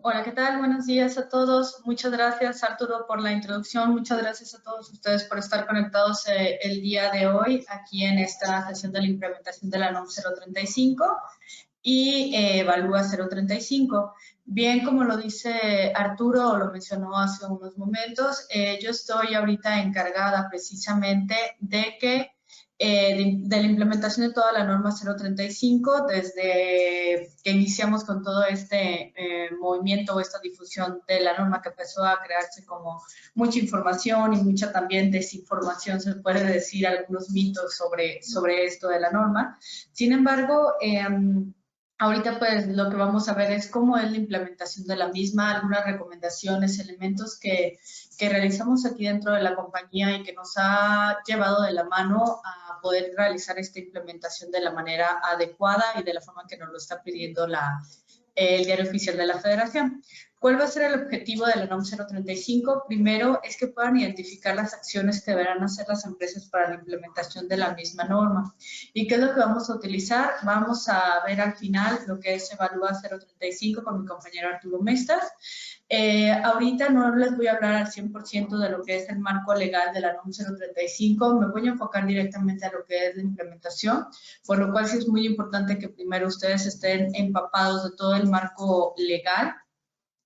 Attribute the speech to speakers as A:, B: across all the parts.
A: Hola, ¿qué tal? Buenos días a todos. Muchas gracias, Arturo, por la introducción. Muchas gracias a todos ustedes por estar conectados el día de hoy aquí en esta sesión de la implementación de la NOM 035 y Evalúa 035. Bien, como lo dice Arturo, o lo mencionó hace unos momentos, yo estoy ahorita encargada precisamente de que de la implementación de toda la norma 035 desde que iniciamos con todo este movimiento o esta difusión de la norma que empezó a crearse como mucha información y mucha también desinformación, se puede decir algunos mitos sobre esto de la norma. Sin embargo, ahorita pues lo que vamos a ver es cómo es la implementación de la misma, algunas recomendaciones, elementos que realizamos aquí dentro de la compañía y que nos ha llevado de la mano a poder realizar esta implementación de la manera adecuada y de la forma que nos lo está pidiendo el Diario Oficial de la Federación. ¿Cuál va a ser el objetivo de la NOM 035? Primero es que puedan identificar las acciones que deberán hacer las empresas para la implementación de la misma norma. ¿Y qué es lo que vamos a utilizar? Vamos a ver al final lo que es Evalúa 035 con mi compañero Arturo Mestas. Ahorita no les voy a hablar al 100% de lo que es el marco legal de la NOM 035, me voy a enfocar directamente a lo que es la implementación, por lo cual sí es muy importante que primero ustedes estén empapados de todo el marco legal,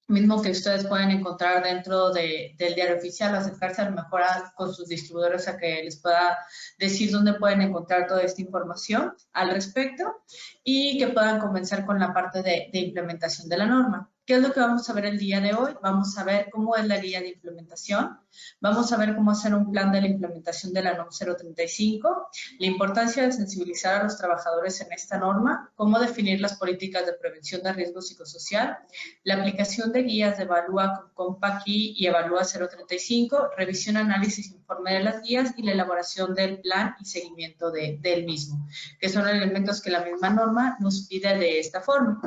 A: mismo que ustedes pueden encontrar dentro del diario oficial, acercarse a lo mejor con sus distribuidores a que les pueda decir dónde pueden encontrar toda esta información al respecto y que puedan comenzar con la parte de implementación de la norma. ¿Qué es lo que vamos a ver el día de hoy? Vamos a ver cómo es la guía de implementación, vamos a ver cómo hacer un plan de la implementación de la NOM 035, la importancia de sensibilizar a los trabajadores en esta norma, cómo definir las políticas de prevención de riesgo psicosocial, la aplicación de guías de Evalúa con PACI y Evalúa 035, revisión, análisis, informe de las guías y la elaboración del plan y seguimiento del mismo, que son elementos que la misma norma nos pide de esta forma.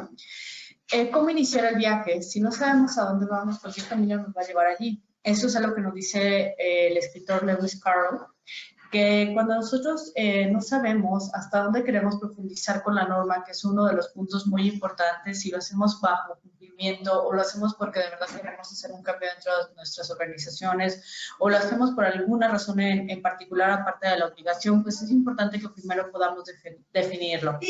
A: ¿Cómo iniciar el viaje? Si no sabemos a dónde vamos, cualquier camino nos va a llevar allí. Eso es algo que nos dice el escritor Lewis Carroll, que cuando nosotros no sabemos hasta dónde queremos profundizar con la norma, que es uno de los puntos muy importantes, si lo hacemos bajo cumplimiento o lo hacemos porque de verdad queremos hacer un cambio dentro de nuestras organizaciones o lo hacemos por alguna razón en particular aparte de la obligación, pues es importante que primero podamos definirlo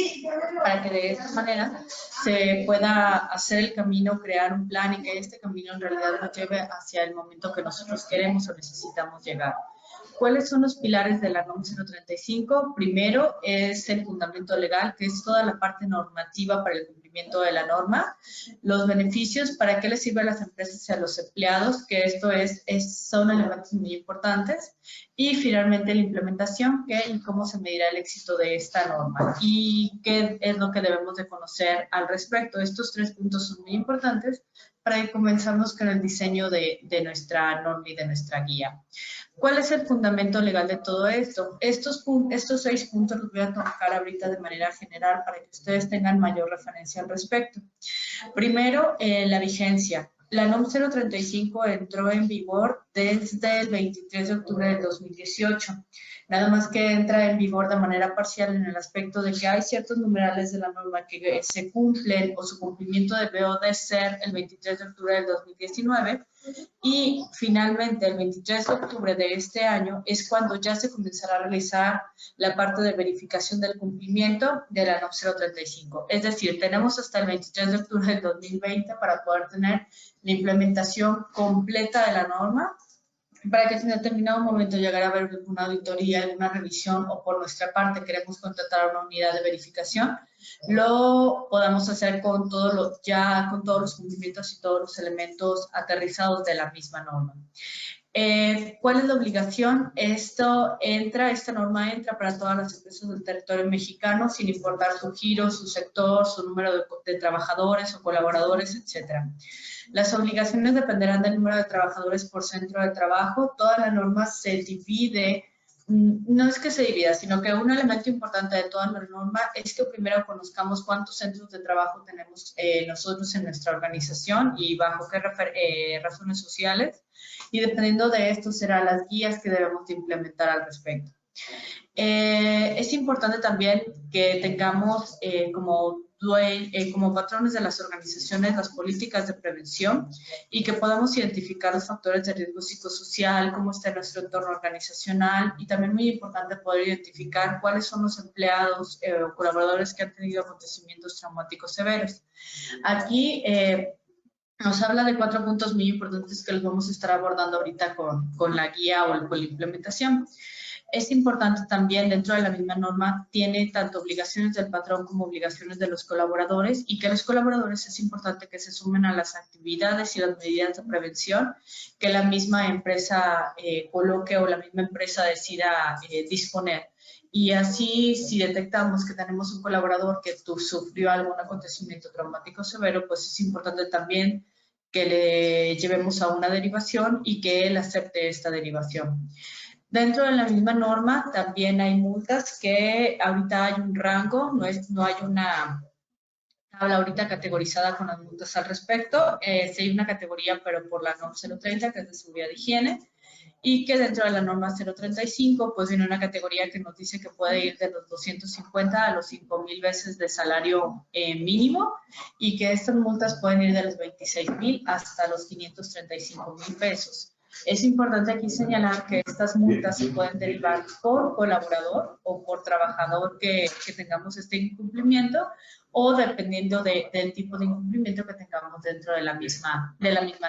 A: para que de esta manera se pueda hacer el camino, crear un plan y que este camino en realidad nos lleve hacia el momento que nosotros queremos o necesitamos llegar. ¿Cuáles son los pilares de la NOM 035? Primero es el fundamento legal, que es toda la parte normativa para el cumplimiento de la norma. Los beneficios, para qué les sirve a las empresas y a los empleados, que esto son elementos muy importantes. Y finalmente la implementación, y cómo se medirá el éxito de esta norma y qué es lo que debemos de conocer al respecto. Estos tres puntos son muy importantes para que comenzamos con el diseño de nuestra norma y de nuestra guía. ¿Cuál es el fundamento legal de todo esto? Estos 6 puntos los voy a tocar ahorita de manera general para que ustedes tengan mayor referencia al respecto. Primero, la vigencia. La NOM 035 entró en vigor desde el 23 de octubre del 2018. Nada más que entra en vigor de manera parcial en el aspecto de que hay ciertos numerales de la norma que se cumplen o su cumplimiento debió de ser el 23 de octubre del 2019 y finalmente el 23 de octubre de este año es cuando ya se comenzará a realizar la parte de verificación del cumplimiento de la NOM 035. Es decir, tenemos hasta el 23 de octubre del 2020 para poder tener la implementación completa de la norma para que si en determinado momento llegara a haber alguna auditoría, alguna revisión o por nuestra parte queremos contratar una unidad de verificación, lo podamos hacer con todos los cumplimientos y todos los elementos aterrizados de la misma norma. ¿Cuál es la obligación? Esta norma entra para todas las empresas del territorio mexicano, sin importar su giro, su sector, su número de trabajadores o colaboradores, etcétera. Las obligaciones dependerán del número de trabajadores por centro de trabajo. Toda la norma se divide, no es que se divida, sino que un elemento importante de toda la norma es que primero conozcamos cuántos centros de trabajo tenemos nosotros en nuestra organización y bajo qué razones sociales. Y dependiendo de esto serán las guías que debemos de implementar al respecto. Es importante también que tengamos como como patrones de las organizaciones las políticas de prevención y que podamos identificar los factores de riesgo psicosocial, cómo está nuestro entorno organizacional y también muy importante poder identificar cuáles son los empleados o colaboradores que han tenido acontecimientos traumáticos severos. Aquí nos habla de 4 puntos muy importantes que los vamos a estar abordando ahorita con la guía o con la implementación. Es importante también, dentro de la misma norma, tiene tanto obligaciones del patrón como obligaciones de los colaboradores y que los colaboradores es importante que se sumen a las actividades y las medidas de prevención que la misma empresa coloque o la misma empresa decida disponer. Y así, si detectamos que tenemos un colaborador que sufrió algún acontecimiento traumático severo, pues es importante también que le llevemos a una derivación y que él acepte esta derivación. Dentro de la misma norma también hay multas que ahorita hay un rango, no hay una tabla ahorita categorizada con las multas al respecto. Sí hay una categoría, pero por la norma 030, que es de seguridad de higiene, y que dentro de la norma 035 pues viene una categoría que nos dice que puede ir de los 250 a los 5,000 veces de salario mínimo y que estas multas pueden ir de los 26,000 hasta los 535,000 pesos. Es importante aquí señalar que estas multas se pueden derivar por colaborador o por trabajador que tengamos este incumplimiento o dependiendo del tipo de incumplimiento que tengamos dentro de la misma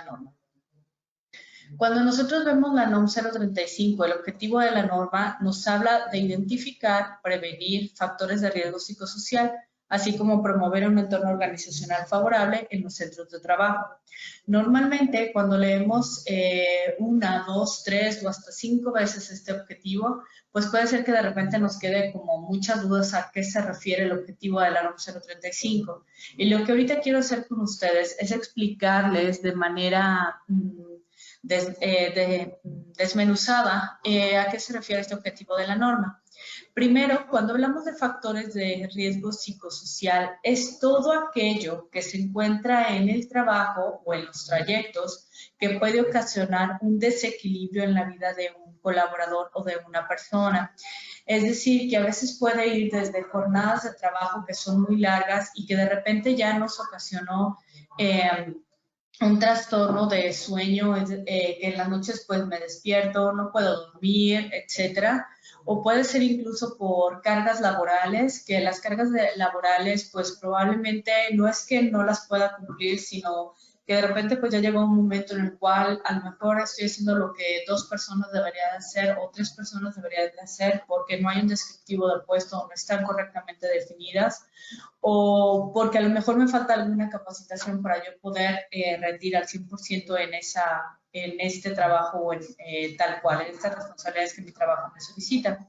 A: norma. Cuando nosotros vemos la NOM 035, el objetivo de la norma nos habla de identificar, prevenir factores de riesgo psicosocial, así como promover un entorno organizacional favorable en los centros de trabajo. Normalmente, cuando leemos 1, 2, 3 o hasta 5 veces este objetivo, pues puede ser que de repente nos quede como muchas dudas a qué se refiere el objetivo de la NOM 035. Y lo que ahorita quiero hacer con ustedes es explicarles de manera desmenuzada a qué se refiere este objetivo de la norma. Primero, cuando hablamos de factores de riesgo psicosocial, es todo aquello que se encuentra en el trabajo o en los trayectos que puede ocasionar un desequilibrio en la vida de un colaborador o de una persona. Es decir, que a veces puede ir desde jornadas de trabajo que son muy largas y que de repente ya nos ocasionó un trastorno de sueño, que en las noches pues me despierto, no puedo dormir, etcétera. O puede ser incluso por cargas laborales, que las cargas laborales pues probablemente no es que no las pueda cumplir, sino que de repente pues ya llega un momento en el cual a lo mejor estoy haciendo lo que 2 personas deberían hacer o 3 personas deberían de hacer porque no hay un descriptivo del puesto o no están correctamente definidas, o porque a lo mejor me falta alguna capacitación para yo poder rendir al 100% en este trabajo o en tal cual, en estas responsabilidades que mi trabajo me solicita.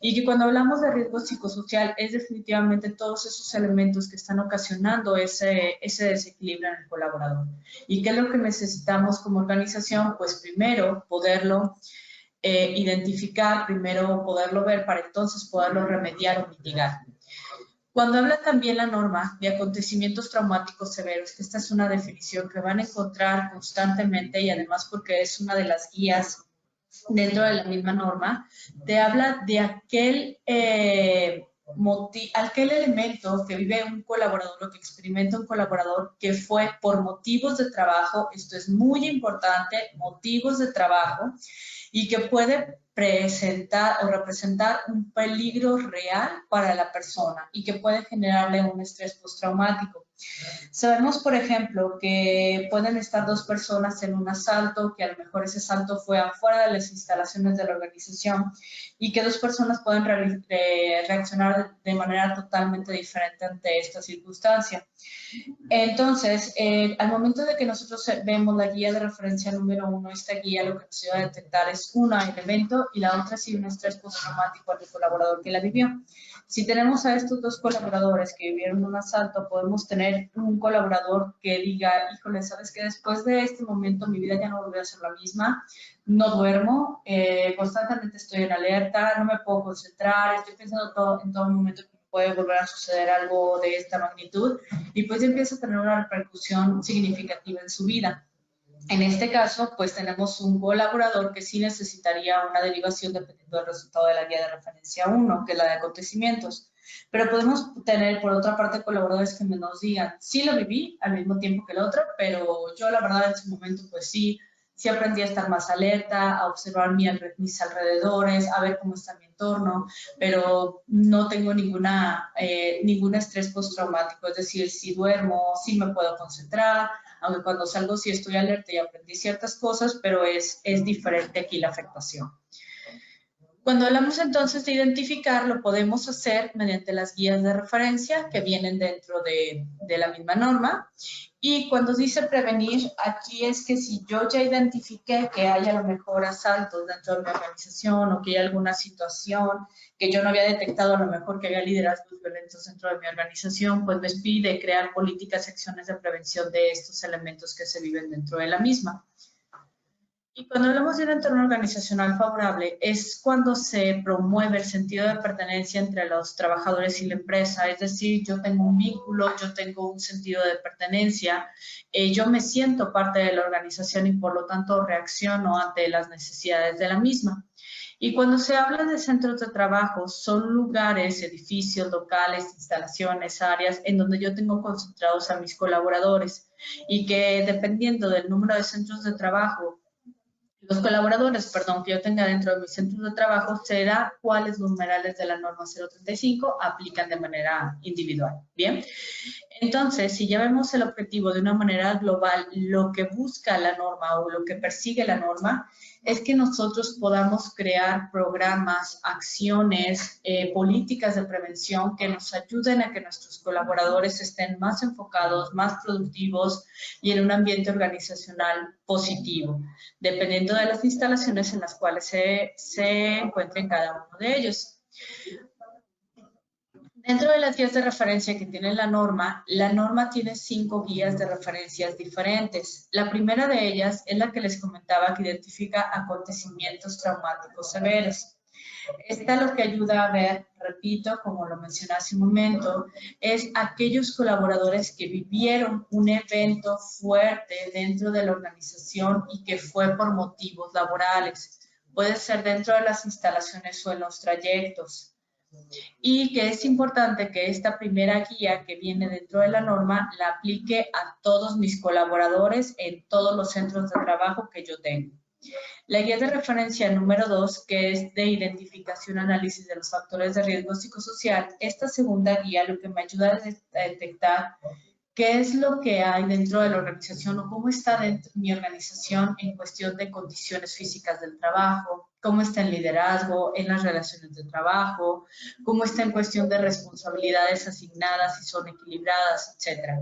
A: Y que cuando hablamos de riesgo psicosocial es definitivamente todos esos elementos que están ocasionando ese desequilibrio en el colaborador. ¿Y qué es lo que necesitamos como organización? Pues primero poderlo identificar, primero poderlo ver para entonces poderlo remediar o mitigar. Cuando habla también la norma de acontecimientos traumáticos severos, que esta es una definición que van a encontrar constantemente y además porque es una de las guías dentro de la misma norma, te habla de aquel elemento que vive un colaborador o que experimenta un colaborador que fue por motivos de trabajo, esto es muy importante, motivos de trabajo, y que puede presentar o representar un peligro real para la persona y que puede generarle un estrés postraumático. Sabemos, por ejemplo, que pueden estar 2 personas en un asalto, que a lo mejor ese asalto fue afuera de las instalaciones de la organización y que 2 personas pueden reaccionar de manera totalmente diferente ante esta circunstancia. Entonces, al momento de que nosotros vemos la guía de referencia número 1, esta guía lo que nos ayuda a detectar es una, el evento, y la otra sí un estrés postraumático al colaborador que la vivió. Si tenemos a estos 2 colaboradores que vivieron un asalto, podemos tener un colaborador que diga, híjole, ¿sabes qué? Después de este momento mi vida ya no volverá a ser la misma, no duermo, constantemente estoy en alerta, no me puedo concentrar, estoy pensando en todo momento que puede volver a suceder algo de esta magnitud y pues empieza a tener una repercusión significativa en su vida. En este caso, pues tenemos un colaborador que sí necesitaría una derivación dependiendo del resultado de la guía de referencia 1, que es la de acontecimientos. Pero podemos tener, por otra parte, colaboradores que nos digan, sí lo viví al mismo tiempo que el otro, pero yo la verdad en su momento, pues sí aprendí a estar más alerta, a observar mis alrededores, a ver cómo está mi entorno, pero no tengo ningún estrés postraumático. Es decir, si duermo, sí me puedo concentrar, aunque cuando salgo sí estoy alerta y aprendí ciertas cosas, pero es diferente aquí la afectación. Cuando hablamos entonces de identificar, lo podemos hacer mediante las guías de referencia que vienen dentro de la misma norma. Y cuando dice prevenir, aquí es que si yo ya identifiqué que hay a lo mejor asaltos dentro de mi organización o que hay alguna situación que yo no había detectado, a lo mejor que había liderazgos violentos dentro de mi organización, pues me pide crear políticas y acciones de prevención de estos elementos que se viven dentro de la misma. Y cuando hablamos de un entorno organizacional favorable, es cuando se promueve el sentido de pertenencia entre los trabajadores y la empresa. Es decir, yo tengo un vínculo, yo tengo un sentido de pertenencia, yo me siento parte de la organización y por lo tanto reacciono ante las necesidades de la misma. Y cuando se habla de centros de trabajo, son lugares, edificios, locales, instalaciones, áreas en donde yo tengo concentrados a mis colaboradores y que dependiendo del número de centros de trabajo, los colaboradores, perdón, que yo tenga dentro de mis centros de trabajo será cuáles numerales de la norma 035 aplican de manera individual. Bien, entonces, si ya vemos el objetivo de una manera global, lo que busca la norma o lo que persigue la norma es que nosotros podamos crear programas, acciones, políticas de prevención que nos ayuden a que nuestros colaboradores estén más enfocados, más productivos y en un ambiente organizacional positivo, dependiendo de las instalaciones en las cuales se encuentren cada uno de ellos. Dentro de las guías de referencia que tiene la norma tiene 5 guías de referencias diferentes. La primera de ellas es la que les comentaba, que identifica acontecimientos traumáticos severos. Esta lo que ayuda a ver, repito, como lo mencioné hace un momento, es aquellos colaboradores que vivieron un evento fuerte dentro de la organización y que fue por motivos laborales. Puede ser dentro de las instalaciones o en los trayectos. Y que es importante que esta primera guía que viene dentro de la norma la aplique a todos mis colaboradores en todos los centros de trabajo que yo tengo. La guía de referencia número 2, que es de identificación y análisis de los factores de riesgo psicosocial, esta segunda guía lo que me ayuda a detectar qué es lo que hay dentro de la organización o cómo está dentro de mi organización en cuestión de condiciones físicas del trabajo, cómo está el liderazgo, en las relaciones de trabajo, cómo está en cuestión de responsabilidades asignadas, si son equilibradas, etc.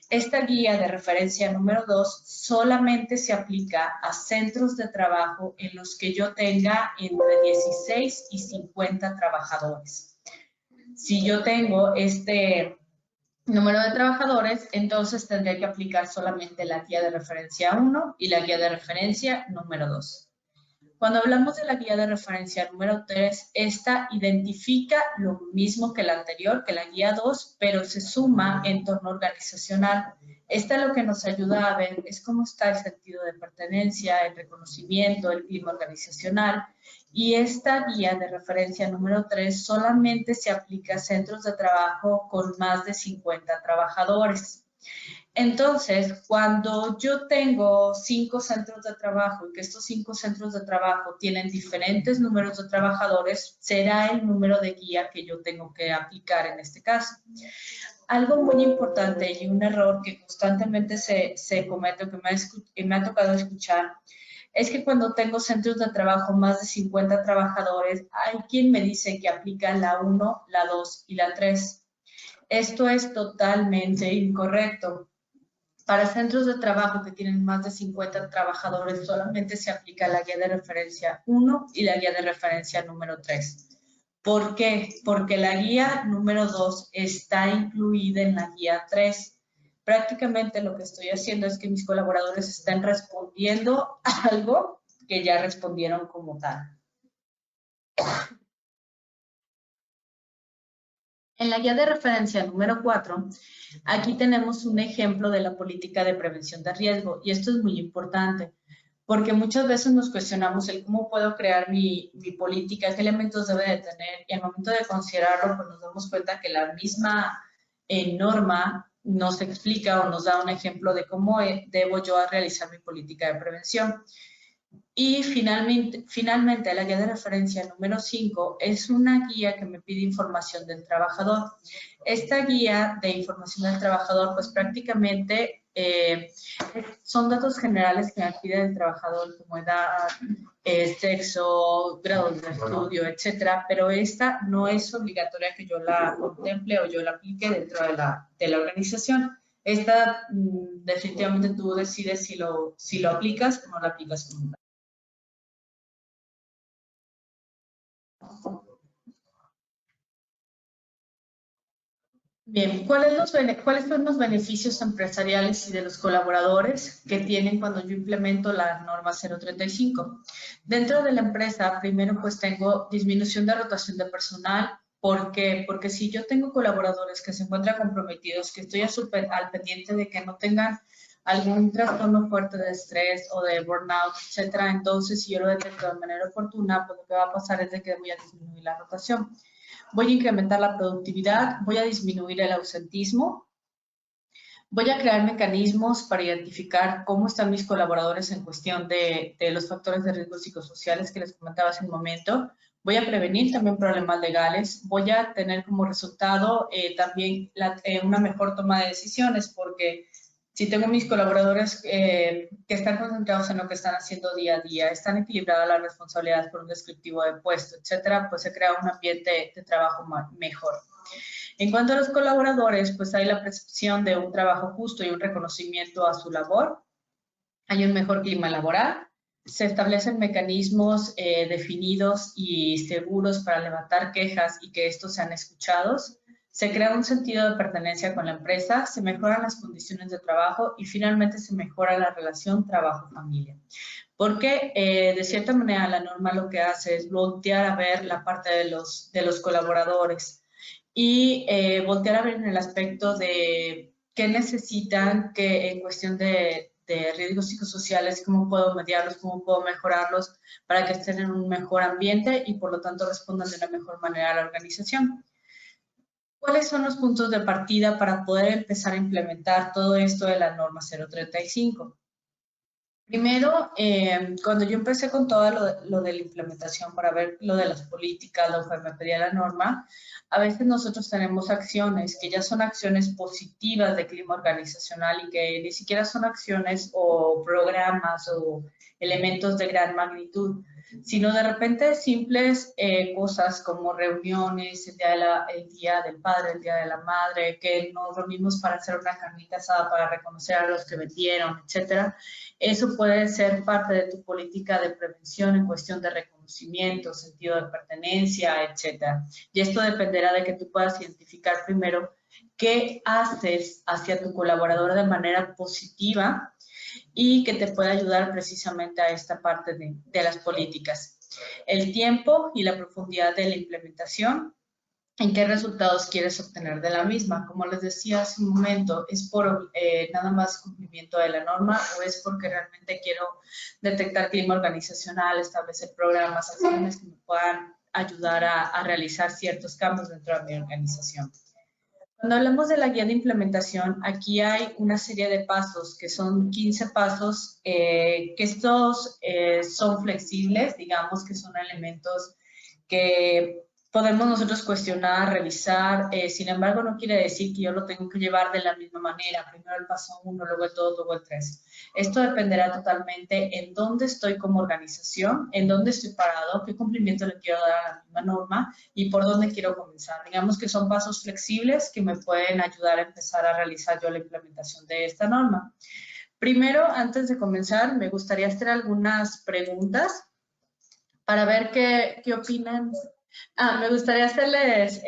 A: Esta guía de referencia número 2 solamente se aplica a centros de trabajo en los que yo tenga entre 16 y 50 trabajadores. Si yo tengo este número de trabajadores, entonces tendría que aplicar solamente la guía de referencia 1 y la guía de referencia número 2. Cuando hablamos de la guía de referencia número 3, esta identifica lo mismo que la anterior, que la guía 2, pero se suma en torno organizacional. Esta lo que nos ayuda a ver es cómo está el sentido de pertenencia, el reconocimiento, el clima organizacional. Y esta guía de referencia número 3 solamente se aplica a centros de trabajo con más de 50 trabajadores. Entonces, cuando yo tengo 5 centros de trabajo y que estos 5 centros de trabajo tienen diferentes números de trabajadores, será el número de guía que yo tengo que aplicar en este caso. Algo muy importante y un error que constantemente se comete o que me ha tocado escuchar es que cuando tengo centros de trabajo más de 50 trabajadores, hay quien me dice que aplica la 1, la 2 y la 3. Esto es totalmente incorrecto. Para centros de trabajo que tienen más de 50 trabajadores, solamente se aplica la guía de referencia 1 y la guía de referencia número 3. ¿Por qué? Porque la guía número 2 está incluida en la guía 3. Prácticamente lo que estoy haciendo es que mis colaboradores estén respondiendo a algo que ya respondieron como tal. En la guía de referencia número 4, aquí tenemos un ejemplo de la política de prevención de riesgo y esto es muy importante porque muchas veces nos cuestionamos el cómo puedo crear mi política, qué elementos debe de tener, y al momento de considerarlo, pues nos damos cuenta que la misma norma nos explica o nos da un ejemplo de cómo debo yo realizar mi política de prevención. Y finalmente, la guía de referencia número 5 es una guía que me pide información del trabajador. Esta guía de información del trabajador, pues prácticamente son datos generales que me pide el trabajador, como edad, sexo, grados de estudio, etcétera, pero esta no es obligatoria que yo la contemple o yo la aplique dentro de la organización. Esta definitivamente tú decides si lo aplicas o no la aplicas como tal. Bien, ¿cuáles son los beneficios empresariales y de los colaboradores que tienen cuando yo implemento la norma 035? Dentro de la empresa, primero pues tengo disminución de rotación de personal. ¿Por qué? Porque si yo tengo colaboradores que se encuentran comprometidos, que estoy al pendiente de que no tengan algún trastorno fuerte de estrés o de burnout, etcétera, entonces si yo lo detecto de manera oportuna, pues lo que va a pasar es de que voy a disminuir la rotación. Voy a incrementar la productividad, voy a disminuir el ausentismo, voy a crear mecanismos para identificar cómo están mis colaboradores en cuestión de los factores de riesgo psicosociales que les comentaba hace un momento, voy a prevenir también problemas legales, voy a tener como resultado también una mejor toma de decisiones, porque si tengo mis colaboradores que están concentrados en lo que están haciendo día a día, están equilibradas las responsabilidades por un descriptivo de puesto, etcétera, pues se crea un ambiente de trabajo mejor. En cuanto a los colaboradores, pues hay la percepción de un trabajo justo y un reconocimiento a su labor. Hay un mejor clima laboral. Se establecen mecanismos definidos y seguros para levantar quejas y que estos sean escuchados. Se crea un sentido de pertenencia con la empresa, se mejoran las condiciones de trabajo y finalmente se mejora la relación trabajo-familia. Porque de cierta manera la norma lo que hace es voltear a ver la parte de los colaboradores y voltear a ver en el aspecto de qué necesitan, que en cuestión de riesgos psicosociales, cómo puedo mediarlos, cómo puedo mejorarlos para que estén en un mejor ambiente y por lo tanto respondan de la mejor manera a la organización. ¿Cuáles son los puntos de partida para poder empezar a implementar todo esto de la norma 035? Primero, cuando yo empecé con todo lo de la implementación para ver lo de las políticas, lo que me pedía la norma, a veces nosotros tenemos acciones que ya son acciones positivas de clima organizacional y que ni siquiera son acciones o programas o elementos de gran magnitud, sino de repente simples cosas como reuniones, el día del padre, el día de la madre, que nos reunimos para hacer una carnita asada para reconocer a los que vendieron, etcétera. Eso puede ser parte de tu política de prevención en cuestión de reconocimiento, sentido de pertenencia, etcétera. Y esto dependerá de que tú puedas identificar primero qué haces hacia tu colaborador de manera positiva y que te pueda ayudar precisamente a esta parte de las políticas. El tiempo y la profundidad de la implementación, en qué resultados quieres obtener de la misma. Como les decía hace un momento, ¿es por nada más cumplimiento de la norma o es porque realmente quiero detectar clima organizacional, establecer programas, acciones que me puedan ayudar a realizar ciertos cambios dentro de mi organización? Cuando hablamos de la guía de implementación, aquí hay una serie de pasos, que son 15 pasos, que estos son flexibles, digamos que son elementos que podemos nosotros cuestionar, revisar, sin embargo no quiere decir que yo lo tengo que llevar de la misma manera, primero el paso 1, luego el 2, luego el 3. Esto dependerá totalmente en dónde estoy como organización, en dónde estoy parado, qué cumplimiento le quiero dar a la misma norma y por dónde quiero comenzar. Digamos que son pasos flexibles que me pueden ayudar a empezar a realizar yo la implementación de esta norma. Primero, antes de comenzar, me gustaría hacer algunas preguntas para ver qué opinan. Me gustaría hacerles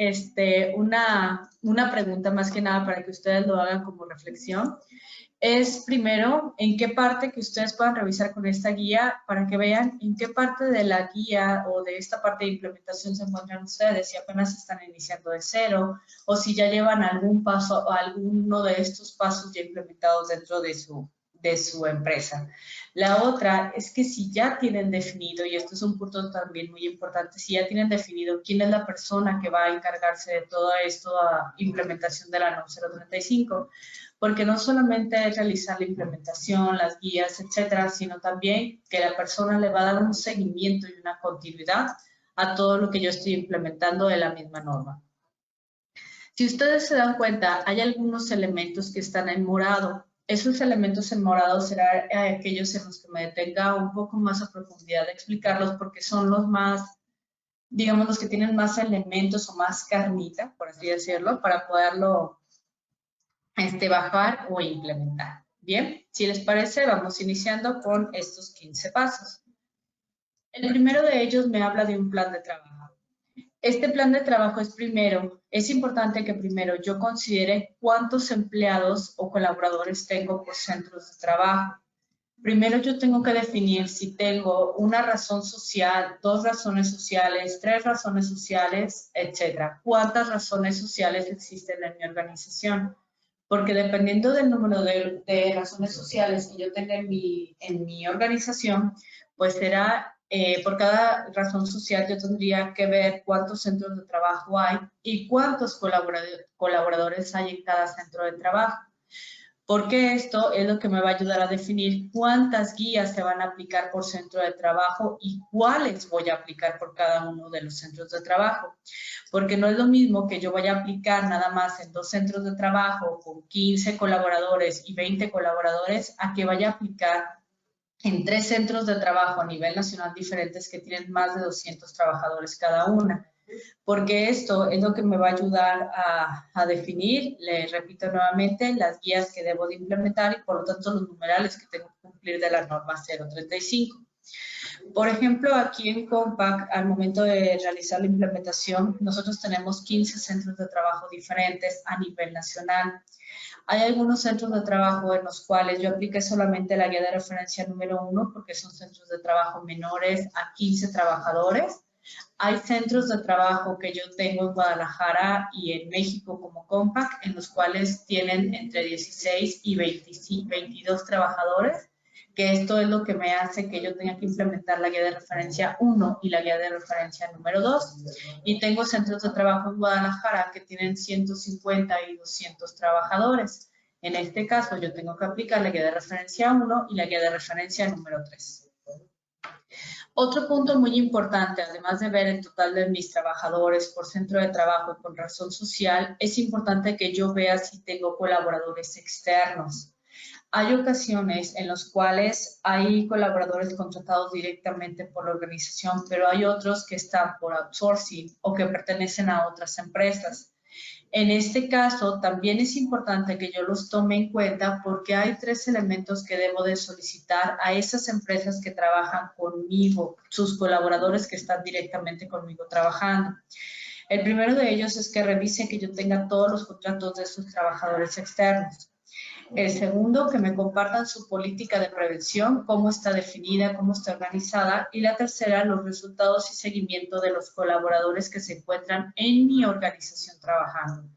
A: una pregunta más que nada para que ustedes lo hagan como reflexión. Es primero, en qué parte que ustedes puedan revisar con esta guía para que vean en qué parte de la guía o de esta parte de implementación se encuentran ustedes, si apenas están iniciando de cero o si ya llevan algún paso o alguno de estos pasos ya implementados dentro de su su empresa. La otra es que si ya tienen definido, y esto es un punto también muy importante, si ya tienen definido quién es la persona que va a encargarse de todo esto, a implementación de la NOM 035, porque no solamente es realizar la implementación, las guías, etcétera, sino también que la persona le va a dar un seguimiento y una continuidad a todo lo que yo estoy implementando de la misma norma. Si ustedes se dan cuenta, hay algunos elementos que están en morado. Esos elementos en morado serán aquellos en los que me detenga un poco más a profundidad de explicarlos porque son los más, digamos, los que tienen más elementos o más carnita, por así decirlo, para poderlo bajar o implementar. Bien, si les parece, vamos iniciando con estos 15 pasos. El primero de ellos me habla de un plan de trabajo. Este plan de trabajo es importante que primero yo considere cuántos empleados o colaboradores tengo por centros de trabajo. Primero yo tengo que definir si tengo una razón social, 2 razones sociales, 3 razones sociales, etcétera. ¿Cuántas razones sociales existen en mi organización? Porque dependiendo del número de razones sociales que yo tenga en mi organización, pues será, por cada razón social yo tendría que ver cuántos centros de trabajo hay y cuántos colaboradores hay en cada centro de trabajo. Porque esto es lo que me va a ayudar a definir cuántas guías se van a aplicar por centro de trabajo y cuáles voy a aplicar por cada uno de los centros de trabajo. Porque no es lo mismo que yo vaya a aplicar nada más en 2 centros de trabajo con 15 colaboradores y 20 colaboradores a que vaya a aplicar en 3 centros de trabajo a nivel nacional diferentes que tienen más de 200 trabajadores cada una. Porque esto es lo que me va a ayudar a definir, le repito nuevamente, las guías que debo de implementar y por lo tanto los numerales que tengo que cumplir de la norma 035. Por ejemplo, aquí en Compact, al momento de realizar la implementación, nosotros tenemos 15 centros de trabajo diferentes a nivel nacional. Hay algunos centros de trabajo en los cuales yo apliqué solamente la guía de referencia número 1 porque son centros de trabajo menores a 15 trabajadores. Hay centros de trabajo que yo tengo en Guadalajara y en México como Compact, en los cuales tienen entre 16 y 22 trabajadores, que esto es lo que me hace que yo tenga que implementar la guía de referencia 1 y la guía de referencia número 2. Y tengo centros de trabajo en Guadalajara que tienen 150 y 200 trabajadores. En este caso, yo tengo que aplicar la guía de referencia 1 y la guía de referencia número 3. Otro punto muy importante, además de ver el total de mis trabajadores por centro de trabajo y por razón social, es importante que yo vea si tengo colaboradores externos. Hay ocasiones en las cuales hay colaboradores contratados directamente por la organización, pero hay otros que están por outsourcing o que pertenecen a otras empresas. En este caso, también es importante que yo los tome en cuenta porque hay 3 elementos que debo de solicitar a esas empresas que trabajan conmigo, sus colaboradores que están directamente conmigo trabajando. El primero de ellos es que revise que yo tenga todos los contratos de sus trabajadores externos. El segundo, que me compartan su política de prevención, cómo está definida, cómo está organizada. Y la tercera, los resultados y seguimiento de los colaboradores que se encuentran en mi organización trabajando.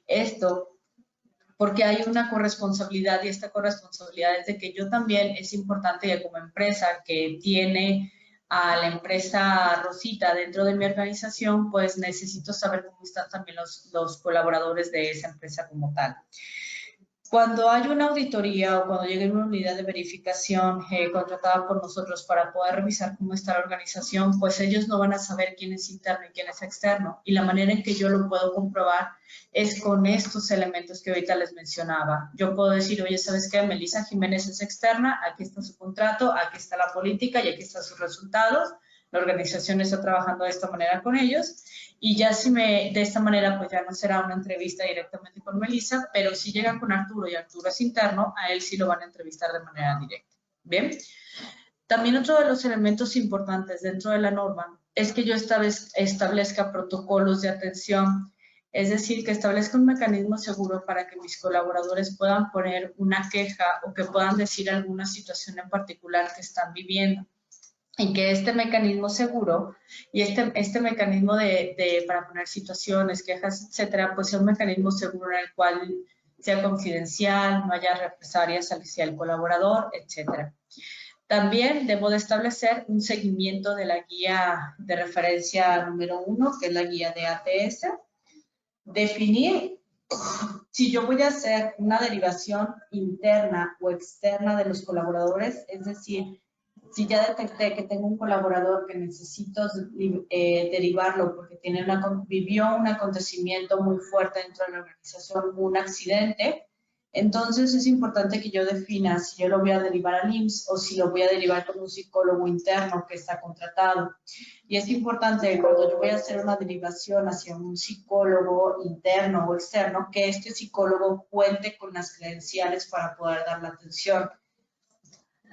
A: Esto porque hay una corresponsabilidad y esta corresponsabilidad es de que yo también es importante que como empresa que tiene a la empresa Rosita dentro de mi organización, pues necesito saber cómo están también los colaboradores de esa empresa como tal. Cuando hay una auditoría o cuando llegue una unidad de verificación contratada por nosotros para poder revisar cómo está la organización, pues ellos no van a saber quién es interno y quién es externo. Y la manera en que yo lo puedo comprobar es con estos elementos que ahorita les mencionaba. Yo puedo decir, oye, ¿sabes qué? Melissa Jiménez es externa, aquí está su contrato, aquí está la política y aquí están sus resultados. La organización está trabajando de esta manera con ellos y ya de esta manera pues ya no será una entrevista directamente con Melissa, pero si llegan con Arturo y Arturo es interno, a él sí lo van a entrevistar de manera directa. Bien. También otro de los elementos importantes dentro de la norma es que yo establezca protocolos de atención, es decir, que establezca un mecanismo seguro para que mis colaboradores puedan poner una queja o que puedan decir alguna situación en particular que están viviendo. Y que este mecanismo seguro y este mecanismo para poner situaciones, quejas, etcétera, pues sea un mecanismo seguro en el cual sea confidencial, no haya represalias hacia el colaborador, etc. También debo de establecer un seguimiento de la guía de referencia número 1, que es la guía de ATS. Definir si yo voy a hacer una derivación interna o externa de los colaboradores, es decir, si ya detecté que tengo un colaborador que necesito derivarlo porque vivió un acontecimiento muy fuerte dentro de la organización, un accidente, entonces es importante que yo defina si yo lo voy a derivar al IMSS o si lo voy a derivar con un psicólogo interno que está contratado. Y es importante cuando yo voy a hacer una derivación hacia un psicólogo interno o externo, que este psicólogo cuente con las credenciales para poder dar la atención.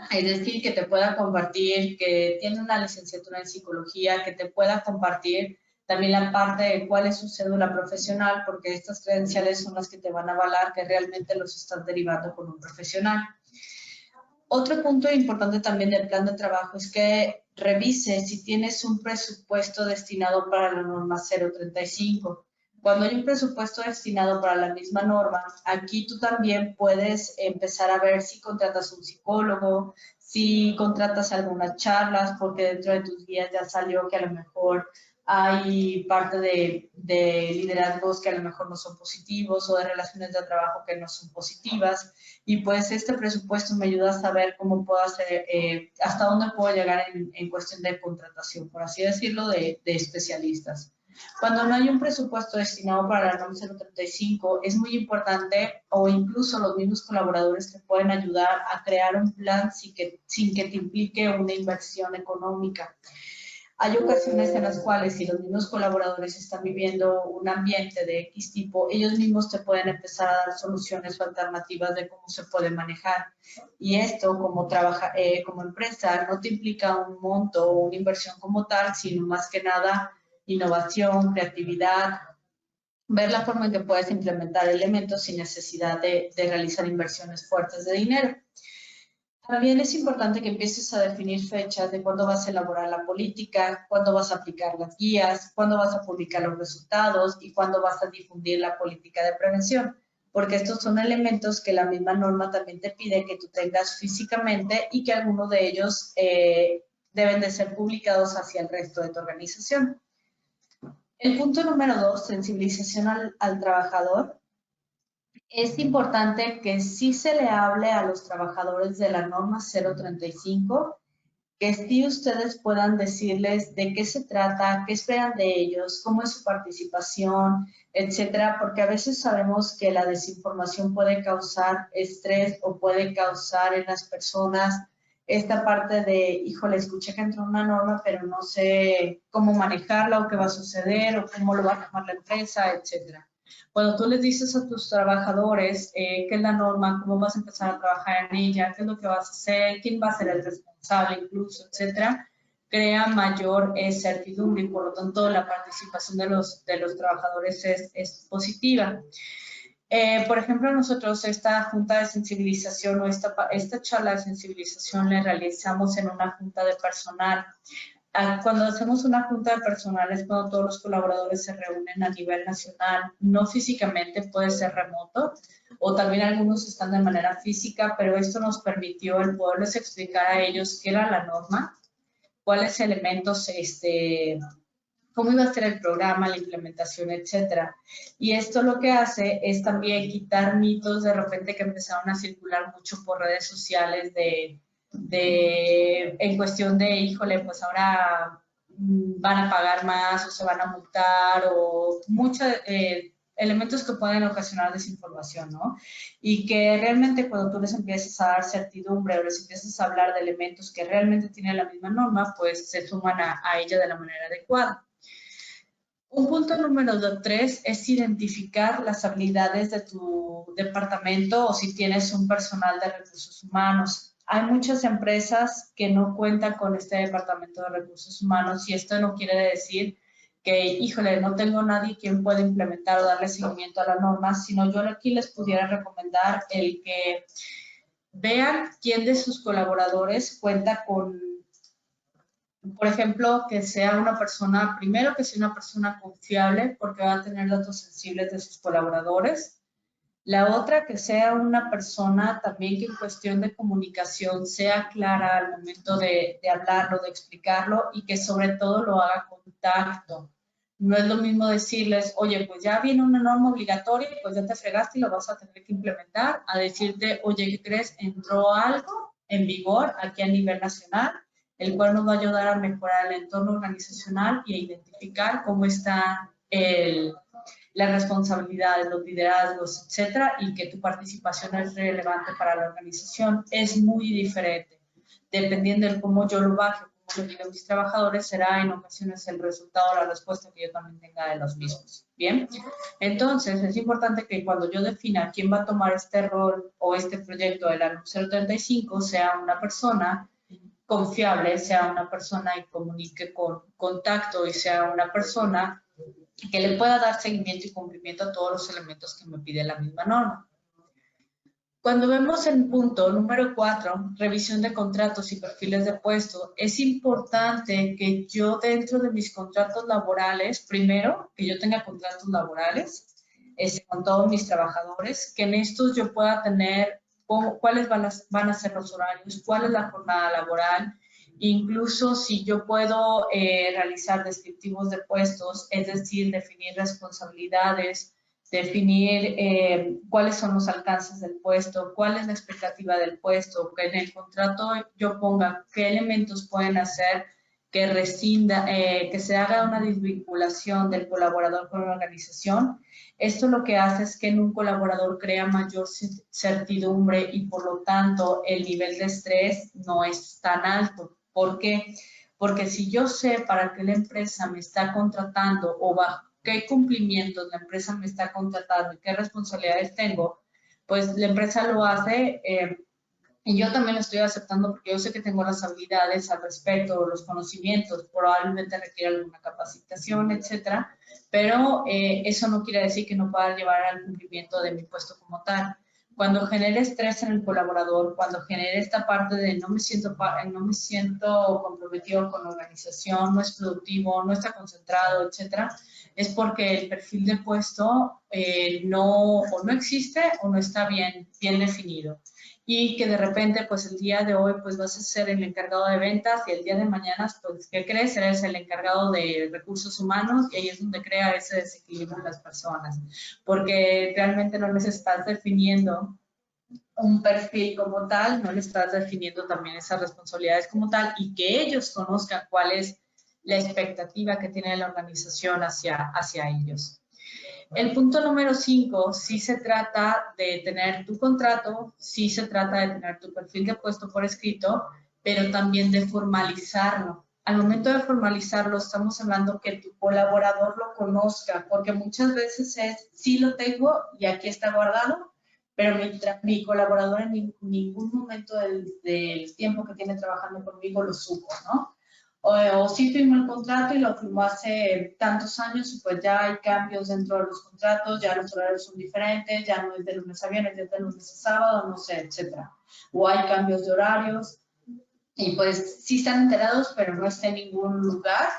A: Es decir, que te pueda compartir, que tiene una licenciatura en psicología, que te pueda compartir también la parte de cuál es su cédula profesional, porque estas credenciales son las que te van a avalar que realmente los estás derivando con un profesional. Otro punto importante también del plan de trabajo es que revise si tienes un presupuesto destinado para la norma 035. Cuando hay un presupuesto destinado para la misma norma, aquí tú también puedes empezar a ver si contratas un psicólogo, si contratas algunas charlas, porque dentro de tus guías ya salió que a lo mejor hay parte de liderazgos que a lo mejor no son positivos o de relaciones de trabajo que no son positivas. Y pues este presupuesto me ayuda a saber cómo puedo hacer, hasta dónde puedo llegar en cuestión de contratación, por así decirlo, de especialistas. Cuando no hay un presupuesto destinado para la NOM 035, es muy importante, o incluso los mismos colaboradores te pueden ayudar a crear un plan sin que te implique una inversión económica. Hay ocasiones en las cuales si los mismos colaboradores están viviendo un ambiente de X tipo, ellos mismos te pueden empezar a dar soluciones o alternativas de cómo se puede manejar. Y esto, como empresa, no te implica un monto o una inversión como tal, sino más que nada innovación, creatividad, ver la forma en que puedes implementar elementos sin necesidad de realizar inversiones fuertes de dinero. También es importante que empieces a definir fechas de cuándo vas a elaborar la política, cuándo vas a aplicar las guías, cuándo vas a publicar los resultados y cuándo vas a difundir la política de prevención, porque estos son elementos que la misma norma también te pide que tú tengas físicamente y que algunos de ellos deben de ser publicados hacia el resto de tu organización. El punto número 2, sensibilización al trabajador. Es importante que sí se le hable a los trabajadores de la norma 035, que sí ustedes puedan decirles de qué se trata, qué esperan de ellos, cómo es su participación, etcétera, porque a veces sabemos que la desinformación puede causar estrés o puede causar en las personas esta parte de, híjole, escuché que entró una norma, pero no sé cómo manejarla o qué va a suceder o cómo lo va a tomar la empresa, etcétera. Cuando tú les dices a tus trabajadores qué es la norma, cómo vas a empezar a trabajar en ella, qué es lo que vas a hacer, quién va a ser el responsable incluso, etcétera, crea mayor certidumbre y por lo tanto la participación de los trabajadores es positiva. Por ejemplo, nosotros esta junta de sensibilización o esta charla de sensibilización la realizamos en una junta de personal. Cuando hacemos una junta de personal es cuando todos los colaboradores se reúnen a nivel nacional, no físicamente, puede ser remoto, o también algunos están de manera física, pero esto nos permitió el poderles explicar a ellos qué era la norma, cuáles elementos, cómo iba a ser el programa, la implementación, etcétera. Y esto lo que hace es también quitar mitos de repente que empezaron a circular mucho por redes sociales en cuestión de, híjole, pues ahora van a pagar más o se van a multar o muchos elementos que pueden ocasionar desinformación, ¿no? Y que realmente cuando tú les empiezas a dar certidumbre o les empiezas a hablar de elementos que realmente tienen la misma norma, pues se suman a ella de la manera adecuada. Un punto número 3 es identificar las habilidades de tu departamento o si tienes un personal de recursos humanos. Hay muchas empresas que no cuentan con este departamento de recursos humanos y esto no quiere decir que, híjole, no tengo nadie quien pueda implementar o darle seguimiento a la norma, sino yo aquí les pudiera recomendar el que vean quién de sus colaboradores cuenta con, por ejemplo, que sea una persona, primero que sea una persona confiable porque va a tener datos sensibles de sus colaboradores, La otra, que sea una persona también que en cuestión de comunicación sea clara al momento de hablarlo, de explicarlo y que sobre todo lo haga con tacto. No es lo mismo decirles, oye, pues ya viene una norma obligatoria, pues ya te fregaste y lo vas a tener que implementar, a decirte, oye, ¿qué crees? Entró algo en vigor aquí a nivel nacional, el cual nos va a ayudar a mejorar el entorno organizacional y a identificar cómo está las responsabilidades, los liderazgos, etcétera, y que tu participación es relevante para la organización. Es muy diferente. Dependiendo de cómo yo lo baje, cómo lo digan mis trabajadores, será en ocasiones el resultado, la respuesta que yo también tenga de los mismos. Bien, entonces es importante que cuando yo defina quién va a tomar este rol o este proyecto de la NUM 035 sea una persona confiable, sea una persona que comunique con contacto y sea una persona que le pueda dar seguimiento y cumplimiento a todos los elementos que me pide la misma norma. Cuando vemos el punto número 4, revisión de contratos y perfiles de puesto, es importante que yo dentro de mis contratos laborales, primero, que yo tenga contratos laborales con todos mis trabajadores, que en estos yo pueda tener cuáles van a ser los horarios, cuál es la jornada laboral, incluso si yo puedo realizar descriptivos de puestos, es decir, definir responsabilidades, definir cuáles son los alcances del puesto, cuál es la expectativa del puesto, que en el contrato yo ponga qué elementos pueden hacer que rescinda, que se haga una desvinculación del colaborador con la organización. Esto lo que hace es que en un colaborador crea mayor certidumbre y por lo tanto el nivel de estrés no es tan alto. ¿Por qué? Porque si yo sé para qué la empresa me está contratando o bajo qué cumplimientos la empresa me está contratando y qué responsabilidades tengo, pues la empresa lo hace y yo también lo estoy aceptando porque yo sé que tengo las habilidades al respecto, los conocimientos, probablemente requiere alguna capacitación, etcétera, pero eso no quiere decir que no pueda llevar al cumplimiento de mi puesto como tal. Cuando genere estrés en el colaborador, cuando genere esta parte de no me siento comprometido con la organización, no es productivo, no está concentrado, etcétera, es porque el perfil de puesto no existe o no está bien definido. Y que de repente, pues el día de hoy, pues vas a ser el encargado de ventas y el día de mañana, pues, ¿qué crees? Eres el encargado de recursos humanos y ahí es donde crea ese desequilibrio en las personas, porque realmente no les estás definiendo un perfil como tal, no les estás definiendo también esas responsabilidades como tal y que ellos conozcan cuál es la expectativa que tiene la organización hacia ellos. El punto número 5, sí se trata de tener tu contrato, sí se trata de tener tu perfil de puesto por escrito, pero también de formalizarlo. Al momento de formalizarlo, estamos hablando que tu colaborador lo conozca, porque muchas veces es, sí lo tengo y aquí está guardado, pero mi colaborador en ningún momento del tiempo que tiene trabajando conmigo lo supo, ¿no? O sí firmó el contrato y lo firmó hace tantos años y pues ya hay cambios dentro de los contratos, ya los horarios son diferentes, ya no es de lunes a viernes, ya es de lunes a sábado, no sé, etcétera. O hay cambios de horarios y pues sí están enterados, pero no está en ningún lugar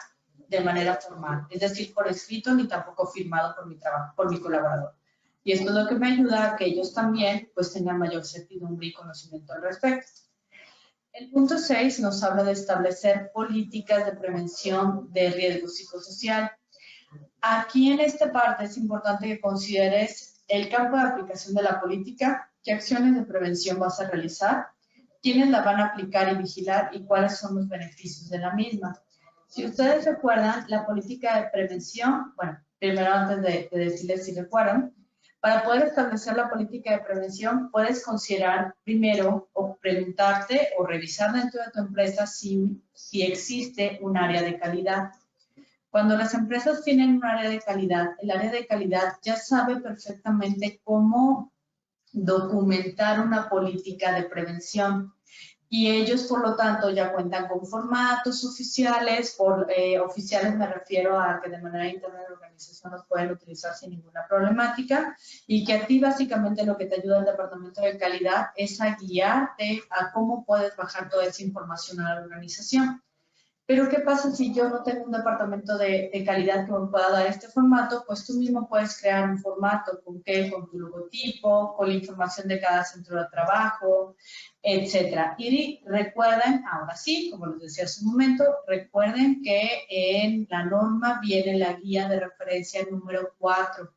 A: de manera formal, es decir, por escrito ni tampoco firmado por mi trabajo, por mi colaborador. Y esto es lo que me ayuda a que ellos también pues tengan mayor certidumbre y conocimiento al respecto. El punto 6 nos habla de establecer políticas de prevención de riesgo psicosocial. Aquí en esta parte es importante que consideres el campo de aplicación de la política, qué acciones de prevención vas a realizar, quiénes la van a aplicar y vigilar y cuáles son los beneficios de la misma. Si ustedes recuerdan, la política de prevención, bueno, primero antes de decirles si recuerdan, para poder establecer la política de prevención, puedes considerar primero o preguntarte o revisar dentro de tu empresa si existe un área de calidad. Cuando las empresas tienen un área de calidad, el área de calidad ya sabe perfectamente cómo documentar una política de prevención. Y ellos, por lo tanto, ya cuentan con formatos oficiales. Oficiales me refiero a que de manera interna de la organización los pueden utilizar sin ninguna problemática y que a ti básicamente lo que te ayuda el departamento de calidad es a guiarte a cómo puedes bajar toda esa información a la organización. Pero ¿qué pasa si yo no tengo un departamento de calidad que me pueda dar este formato? Pues tú mismo puedes crear un formato. ¿Con qué? Con tu logotipo, con la información de cada centro de trabajo, etcétera. Y recuerden, ahora sí, como les decía hace un momento, recuerden que en la norma viene la guía de referencia número 4.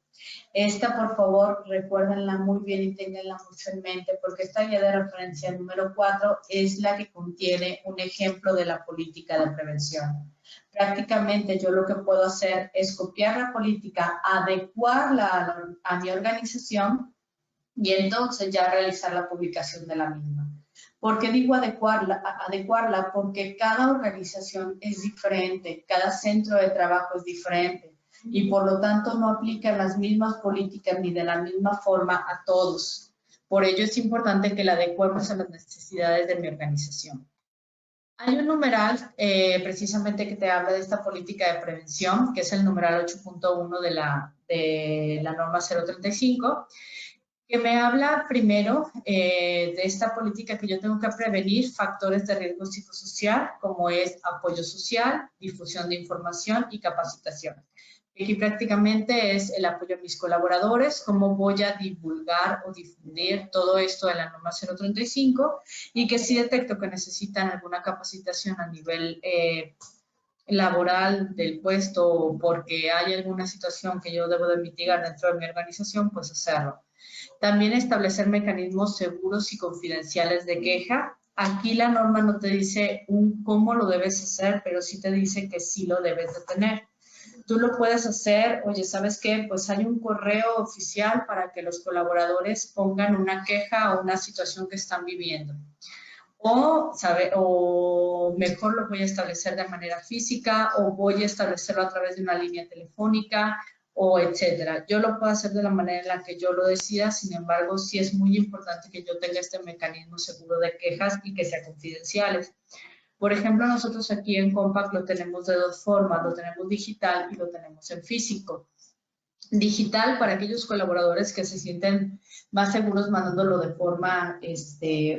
A: Esta, por favor, recuérdenla muy bien y ténganla mucho en mente, porque esta guía de referencia número 4 es la que contiene un ejemplo de la política de prevención. Prácticamente yo lo que puedo hacer es copiar la política, adecuarla a mi organización y entonces ya realizar la publicación de la misma. ¿Por qué digo adecuarla? Adecuarla porque cada organización es diferente, cada centro de trabajo es diferente y por lo tanto no aplican las mismas políticas ni de la misma forma a todos. Por ello es importante que la adecuemos a las necesidades de mi organización. Hay un numeral precisamente que te habla de esta política de prevención, que es el numeral 8.1 de la norma 035, que me habla primero de esta política que yo tengo que prevenir factores de riesgo psicosocial, como es apoyo social, difusión de información y capacitación. Aquí prácticamente es el apoyo a mis colaboradores, cómo voy a divulgar o difundir todo esto de la norma 035 y que si detecto que necesitan alguna capacitación a nivel laboral del puesto o porque hay alguna situación que yo debo de mitigar dentro de mi organización, pues hacerlo. También establecer mecanismos seguros y confidenciales de queja. Aquí la norma no te dice cómo lo debes hacer, pero sí te dice que sí lo debes de tener. Tú lo puedes hacer, oye, ¿sabes qué? Pues hay un correo oficial para que los colaboradores pongan una queja o una situación que están viviendo. O mejor lo voy a establecer de manera física o voy a establecerlo a través de una línea telefónica o etcétera. Yo lo puedo hacer de la manera en la que yo lo decida, sin embargo, sí es muy importante que yo tenga este mecanismo seguro de quejas y que sea confidenciales. Por ejemplo, nosotros aquí en Compact lo tenemos de dos formas, lo tenemos digital y lo tenemos en físico. Digital para aquellos colaboradores que se sienten más seguros mandándolo de forma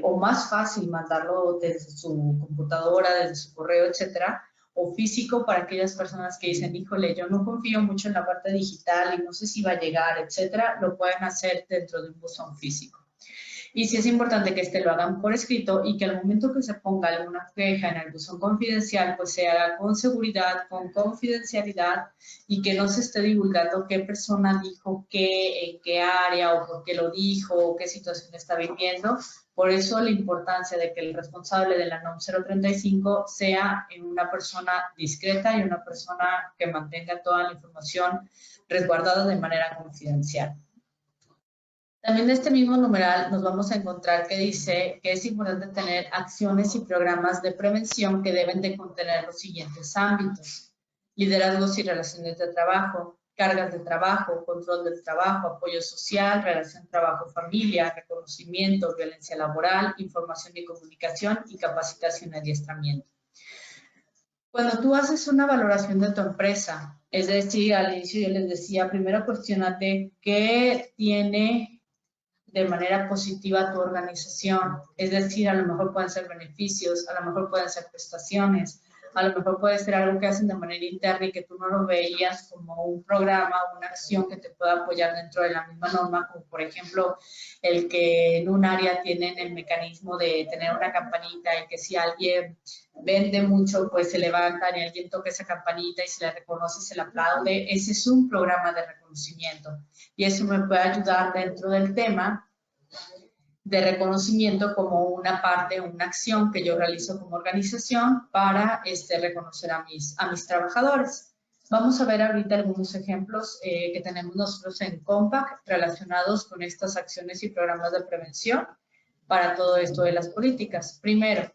A: o más fácil mandarlo desde su computadora, desde su correo, etcétera, o físico para aquellas personas que dicen, híjole, yo no confío mucho en la parte digital y no sé si va a llegar, etcétera, lo pueden hacer dentro de un buzón físico. Y sí es importante que lo hagan por escrito y que al momento que se ponga alguna queja en el buzón confidencial, pues se haga con seguridad, con confidencialidad y que no se esté divulgando qué persona dijo qué, en qué área o por qué lo dijo o qué situación está viviendo. Por eso la importancia de que el responsable de la NOM 035 sea una persona discreta y una persona que mantenga toda la información resguardada de manera confidencial. También de este mismo numeral nos vamos a encontrar que dice que es importante tener acciones y programas de prevención que deben de contener los siguientes ámbitos: liderazgos y relaciones de trabajo, cargas de trabajo, control del trabajo, apoyo social, relación trabajo-familia, reconocimiento, violencia laboral, información y comunicación y capacitación y adiestramiento. Cuando tú haces una valoración de tu empresa, es decir, al inicio yo les decía, primero cuestionate qué tiene de manera positiva tu organización. Es decir, a lo mejor pueden ser beneficios, a lo mejor pueden ser prestaciones, a lo mejor puede ser algo que hacen de manera interna y que tú no lo veías como un programa o una acción que te pueda apoyar dentro de la misma norma, como por ejemplo el que en un área tienen el mecanismo de tener una campanita y que si alguien vende mucho, pues se levantan y alguien toca esa campanita y se le reconoce y se le aplaude. Ese es un programa de reconocimiento y eso me puede ayudar dentro del tema de reconocimiento como una parte, una acción que yo realizo como organización para reconocer a mis trabajadores. Vamos a ver ahorita algunos ejemplos que tenemos nosotros en Compact relacionados con estas acciones y programas de prevención para todo esto de las políticas. Primero,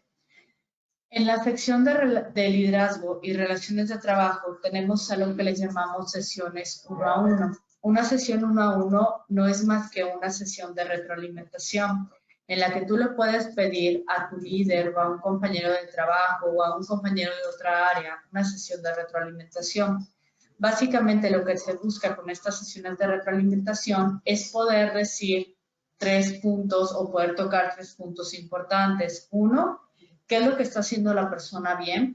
A: en la sección de liderazgo y relaciones de trabajo tenemos algo que les llamamos sesiones 1 a 1. Una sesión 1 a 1 no es más que una sesión de retroalimentación en la que tú le puedes pedir a tu líder o a un compañero de trabajo o a un compañero de otra área una sesión de retroalimentación. Básicamente lo que se busca con estas sesiones de retroalimentación es poder decir 3 puntos o poder tocar 3 puntos importantes. Uno, ¿qué es lo que está haciendo la persona bien?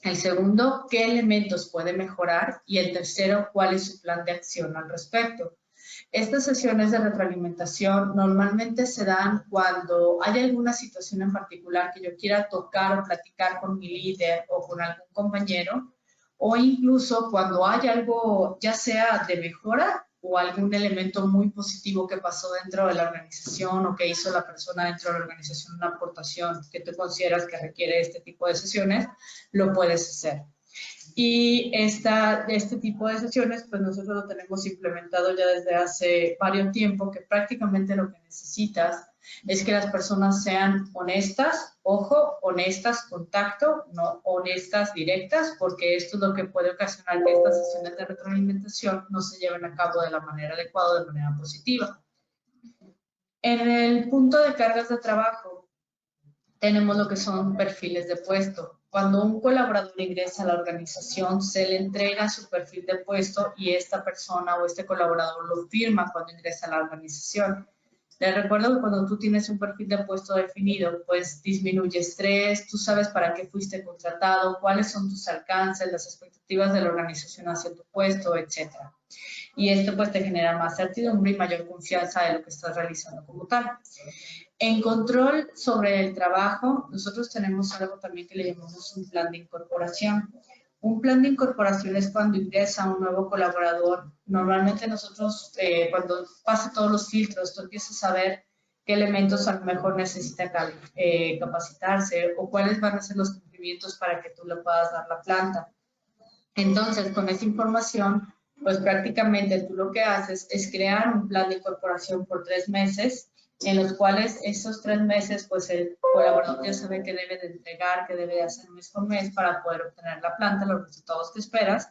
A: El segundo, ¿qué elementos puede mejorar? Y el tercero, ¿cuál es su plan de acción al respecto? Estas sesiones de retroalimentación normalmente se dan cuando hay alguna situación en particular que yo quiera tocar o platicar con mi líder o con algún compañero, o incluso cuando hay algo, ya sea de mejora o algún elemento muy positivo que pasó dentro de la organización o que hizo la persona dentro de la organización, una aportación que tú consideras que requiere este tipo de sesiones, lo puedes hacer. Y este tipo de sesiones, pues nosotros lo tenemos implementado ya desde hace varios tiempo, que prácticamente lo que necesitas es que las personas sean honestas, ojo, honestas con tacto, no honestas directas, porque esto es lo que puede ocasionar que estas sesiones de retroalimentación no se lleven a cabo de la manera adecuada, de manera positiva. En el punto de cargas de trabajo, tenemos lo que son perfiles de puesto. Cuando un colaborador ingresa a la organización, se le entrega su perfil de puesto y esta persona o este colaborador lo firma cuando ingresa a la organización. Les recuerdo que cuando tú tienes un perfil de puesto definido, pues disminuye estrés, tú sabes para qué fuiste contratado, cuáles son tus alcances, las expectativas de la organización hacia tu puesto, etc. Y esto pues te genera más certidumbre y mayor confianza de lo que estás realizando como tal. En control sobre el trabajo, nosotros tenemos algo también que le llamamos un plan de incorporación. Un plan de incorporación es cuando ingresa un nuevo colaborador. Normalmente nosotros, cuando pasa todos los filtros, tú empiezas a saber qué elementos a lo mejor necesita capacitarse o cuáles van a ser los cumplimientos para que tú le puedas dar la planta. Entonces, con esa información, pues prácticamente tú lo que haces es crear un plan de incorporación por 3 meses, en los cuales esos 3 meses, pues el colaborador ya sabe qué debe de entregar, qué debe de hacer mes por mes para poder obtener la planta, los resultados que esperas,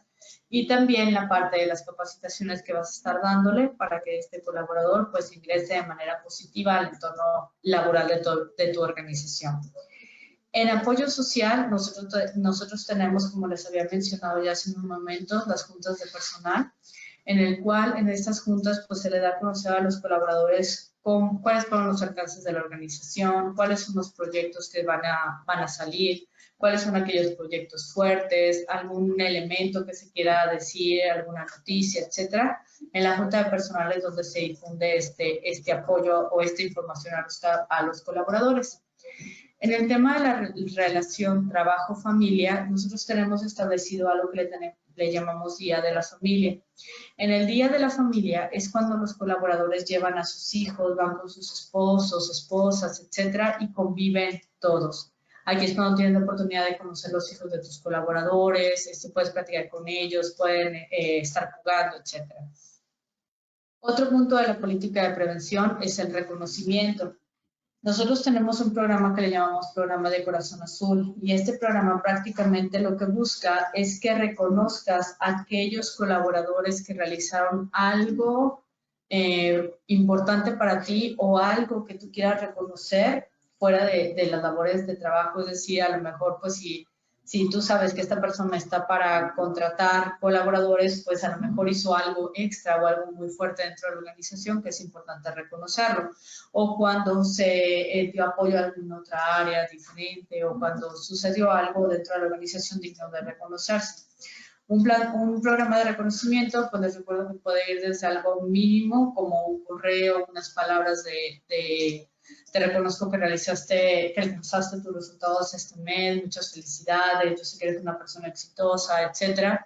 A: y también la parte de las capacitaciones que vas a estar dándole para que este colaborador pues ingrese de manera positiva al entorno laboral de tu organización. En apoyo social, nosotros tenemos, como les había mencionado ya hace unos momentos, las juntas de personal, en el cual en estas juntas pues se le da a conocer a los colaboradores cuáles fueron los alcances de la organización, cuáles son los proyectos que van a salir, cuáles son aquellos proyectos fuertes, algún elemento que se quiera decir, alguna noticia, etcétera. En la junta de personal es donde se difunde este apoyo o esta información a los colaboradores. En el tema de la relación trabajo-familia, nosotros tenemos establecido algo que le llamamos Día de la Familia. En el Día de la Familia es cuando los colaboradores llevan a sus hijos, van con sus esposos, esposas, etcétera, y conviven todos. Aquí es cuando tienes la oportunidad de conocer los hijos de tus colaboradores, puedes platicar con ellos, pueden estar jugando, etcétera. Otro punto de la política de prevención es el reconocimiento. Nosotros tenemos un programa que le llamamos Programa de Corazón Azul y este programa prácticamente lo que busca es que reconozcas a aquellos colaboradores que realizaron algo importante para ti o algo que tú quieras reconocer fuera de las labores de trabajo, es decir, a lo mejor pues si tú sabes que esta persona está para contratar colaboradores, pues a lo mejor hizo algo extra o algo muy fuerte dentro de la organización que es importante reconocerlo. O cuando se dio apoyo a alguna otra área diferente o cuando sucedió algo dentro de la organización digno de reconocerse. Un programa de reconocimiento, pues les recuerdo que puede ir desde algo mínimo como un correo, unas palabras te reconozco que alcanzaste tus resultados este mes, muchas felicidades, yo sé que eres una persona exitosa, etcétera.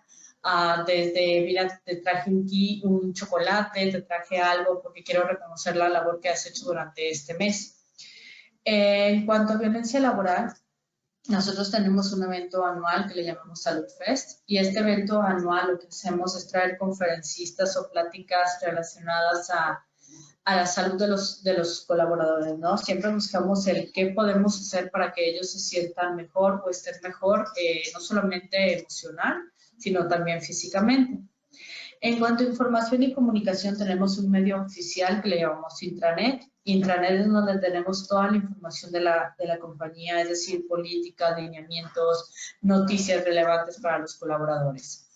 A: Desde, mira, te traje un chocolate, te traje algo porque quiero reconocer la labor que has hecho durante este mes. En cuanto a violencia laboral, nosotros tenemos un evento anual que le llamamos Salud Fest y este evento anual lo que hacemos es traer conferencistas o pláticas relacionadas a la salud de los colaboradores, ¿no? Siempre buscamos el qué podemos hacer para que ellos se sientan mejor o estén mejor, no solamente emocional, sino también físicamente. En cuanto a información y comunicación, tenemos un medio oficial que le llamamos Intranet. Intranet es donde tenemos toda la información de la compañía, es decir, política, lineamientos, noticias relevantes para los colaboradores.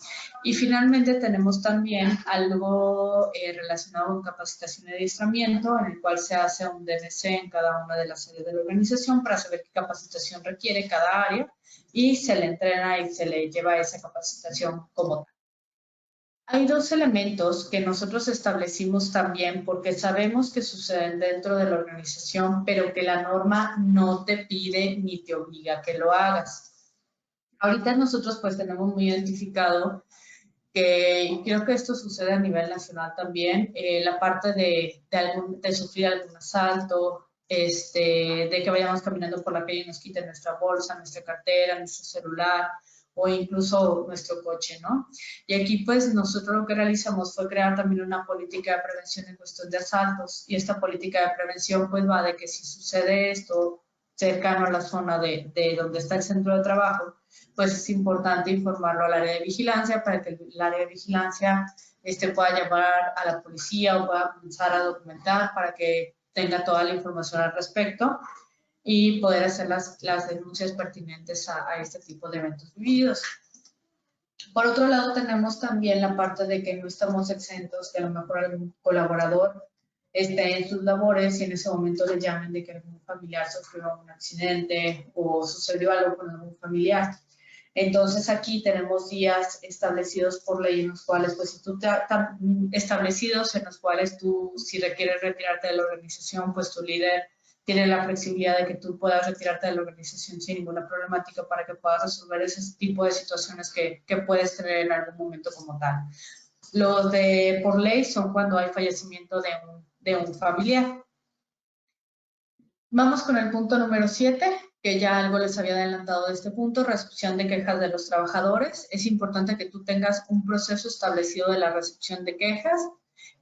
A: Y finalmente tenemos también algo relacionado con capacitación y adiestramiento, en el cual se hace un DNC en cada una de las áreas de la organización para saber qué capacitación requiere cada área y se le entrena y se le lleva esa capacitación como tal. Hay dos elementos que nosotros establecimos también porque sabemos que suceden dentro de la organización, pero que la norma no te pide ni te obliga a que lo hagas. Ahorita nosotros pues tenemos muy identificado que creo que esto sucede a nivel nacional también, la parte de sufrir algún asalto, de que vayamos caminando por la calle y nos quiten nuestra bolsa, nuestra cartera, nuestro celular o incluso nuestro coche, ¿no? Y aquí pues nosotros lo que realizamos fue crear también una política de prevención en cuestión de asaltos y esta política de prevención pues va de que si sucede esto cercano a la zona de donde está el centro de trabajo, pues es importante informarlo al área de vigilancia para que el área de vigilancia pueda llamar a la policía o pueda comenzar a documentar para que tenga toda la información al respecto y poder hacer las denuncias pertinentes a este tipo de eventos vividos. Por otro lado, tenemos también la parte de que no estamos exentos, que a lo mejor algún colaborador esté en sus labores y en ese momento le llamen de que algún familiar sufrió un accidente o sucedió algo con algún familiar. Entonces aquí tenemos días establecidos por ley en los cuales, pues si tú establecidos en los cuales tú, si requieres retirarte de la organización, pues tu líder tiene la flexibilidad de que tú puedas retirarte de la organización sin ninguna problemática para que puedas resolver ese tipo de situaciones que puedes tener en algún momento como tal. Los de por ley son cuando hay fallecimiento de un familiar. Vamos con el punto número 7, que ya algo les había adelantado de este punto, recepción de quejas de los trabajadores. Es importante que tú tengas un proceso establecido de la recepción de quejas,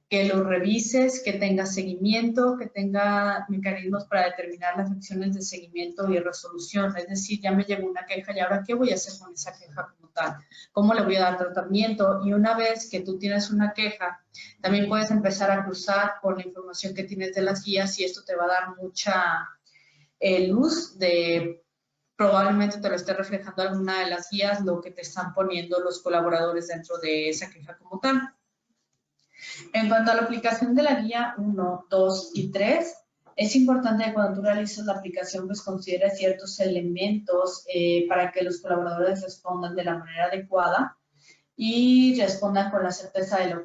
A: que lo revises, que tenga seguimiento, que tenga mecanismos para determinar las acciones de seguimiento y resolución. Es decir, ya me llegó una queja y ahora, ¿qué voy a hacer con esa queja como tal? ¿Cómo le voy a dar tratamiento? Y una vez que tú tienes una queja, también puedes empezar a cruzar con la información que tienes de las guías y esto te va a dar mucha luz de probablemente te lo esté reflejando alguna de las guías, lo que te están poniendo los colaboradores dentro de esa queja como tal. En cuanto a la aplicación de la guía 1, 2 y 3, es importante que cuando tú realizas la aplicación, pues consideres ciertos elementos para que los colaboradores respondan de la manera adecuada y respondan con la certeza de lo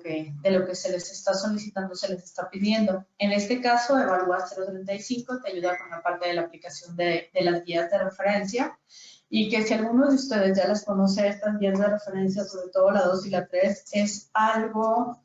A: que se les está solicitando, se les está pidiendo. En este caso, Evalúa 035 te ayuda con la parte de la aplicación de las guías de referencia y que si alguno de ustedes ya las conoce, estas guías de referencia, sobre todo la 2 y la 3, es algo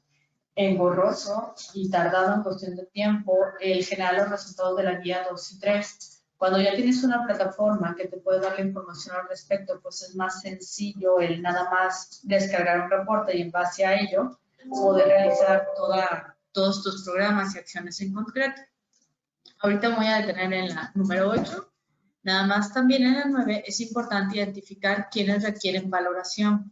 A: engorroso y tardado en cuestión de tiempo el generar los resultados de la guía 2 y 3. Cuando ya tienes una plataforma que te puede dar la información al respecto, pues es más sencillo el nada más descargar un reporte y en base a ello poder realizar todos tus programas y acciones en concreto. Ahorita me voy a detener en la número 8. Nada más también en la 9 es importante identificar quiénes requieren valoración.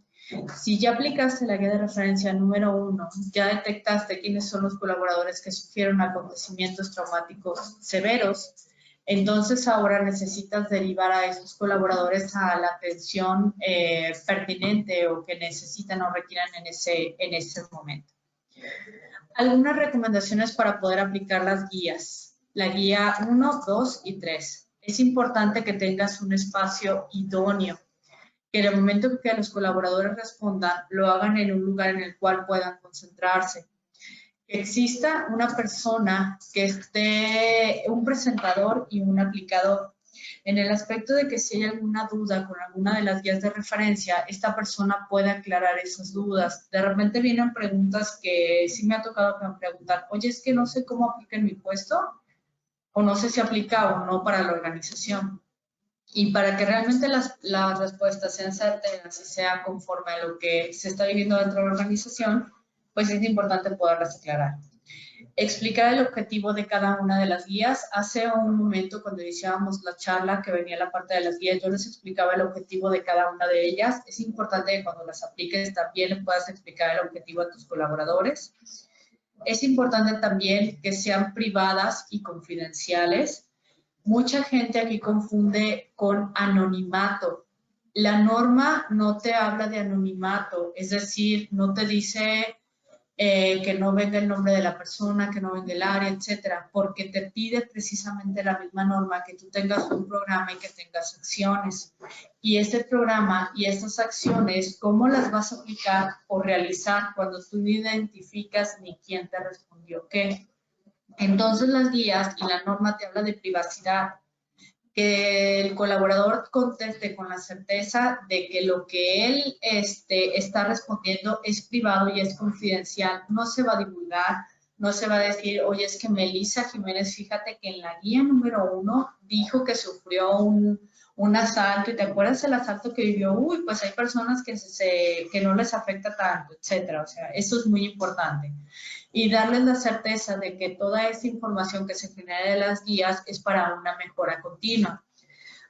A: Si ya aplicaste la guía de referencia número 1, ya detectaste quiénes son los colaboradores que sufrieron acontecimientos traumáticos severos, entonces ahora necesitas derivar a esos colaboradores a la atención pertinente o que necesitan o requieran en ese momento. Algunas recomendaciones para poder aplicar las guías. La guía 1, 2 y 3. Es importante que tengas un espacio idóneo, que en el momento que los colaboradores respondan, lo hagan en un lugar en el cual puedan concentrarse. Que exista una persona que esté, un presentador y un aplicador. En el aspecto de que si hay alguna duda con alguna de las guías de referencia, esta persona puede aclarar esas dudas. De repente vienen preguntas que sí me ha tocado que me preguntan, oye, es que no sé cómo aplica en mi puesto, o no sé si aplica o no para la organización. Y para que realmente las respuestas sean certeras y sean conforme a lo que se está viviendo dentro de la organización, pues es importante poderlas aclarar. Explicar el objetivo de cada una de las guías. Hace un momento, cuando iniciábamos la charla, que venía la parte de las guías, yo les explicaba el objetivo de cada una de ellas. Es importante que cuando las apliques también le puedas explicar el objetivo a tus colaboradores. Es importante también que sean privadas y confidenciales. Mucha gente aquí confunde con anonimato. La norma no te habla de anonimato, es decir, no te dice que no venga el nombre de la persona, que no venga el área, etcétera, porque te pide precisamente la misma norma que tú tengas un programa y que tengas acciones. Y este programa y estas acciones, ¿cómo las vas a aplicar o realizar cuando tú no identificas ni quién te respondió qué? Entonces las guías y la norma te habla de privacidad, que el colaborador conteste con la certeza de que lo que él está respondiendo es privado y es confidencial, no se va a divulgar, no se va a decir, oye, es que Melissa Jiménez, fíjate que en la guía número 1 dijo que sufrió un asalto, y te acuerdas del asalto que vivió, uy, pues hay personas que no les afecta tanto, etcétera. O sea, eso es muy importante. Y darles la certeza de que toda esta información que se genera de las guías es para una mejora continua.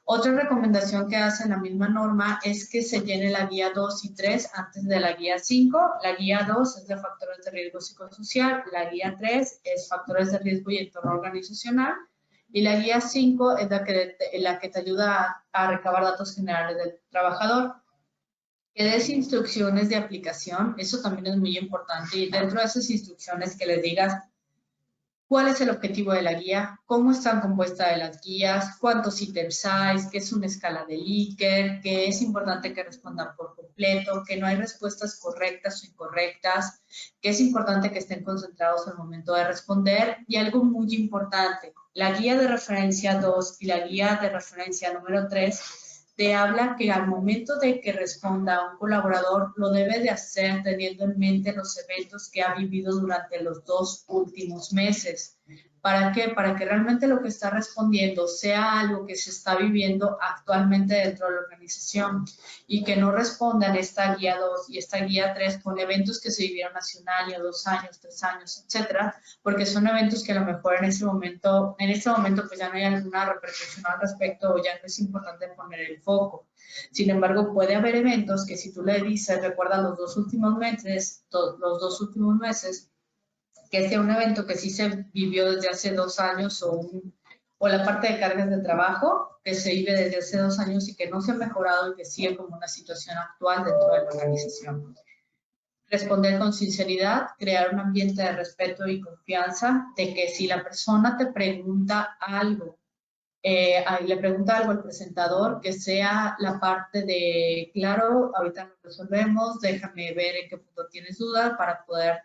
A: Otra recomendación que hace la misma norma es que se llene la guía 2 y 3 antes de la guía 5. La guía 2 es de factores de riesgo psicosocial, la guía 3 es factores de riesgo y entorno organizacional, y la guía 5 es la que te ayuda a recabar datos generales del trabajador. Que des instrucciones de aplicación, eso también es muy importante, y dentro de esas instrucciones que les digas cuál es el objetivo de la guía, cómo están compuestas las guías, cuántos ítems hay, qué es una escala de Likert, que es importante que respondan por completo, que no hay respuestas correctas o incorrectas, que es importante que estén concentrados al momento de responder, y algo muy importante, la guía de referencia 2 y la guía de referencia número 3 te habla que al momento de que responda un colaborador lo debe de hacer teniendo en mente los eventos que ha vivido durante los 2 últimos meses. ¿Para qué? Para que realmente lo que está respondiendo sea algo que se está viviendo actualmente dentro de la organización, y que no responda en esta guía 2 y esta guía 3 con eventos que se vivieron hace 1 año, 2 años, 3 años, etcétera, porque son eventos que a lo mejor en este momento pues ya no hay alguna repercusión al respecto, o ya no es importante poner el foco. Sin embargo, puede haber eventos que si tú le dices, recuerda los 2 últimos meses, que sea un evento que sí se vivió desde hace 2 años, o la parte de cargas de trabajo que se vive desde hace 2 años y que no se ha mejorado y que sigue como una situación actual dentro de la organización. Responder con sinceridad, crear un ambiente de respeto y confianza, de que si la persona te pregunta algo, le pregunta algo al presentador, que sea la parte de, claro, ahorita lo resolvemos, déjame ver en qué punto tienes dudas para poder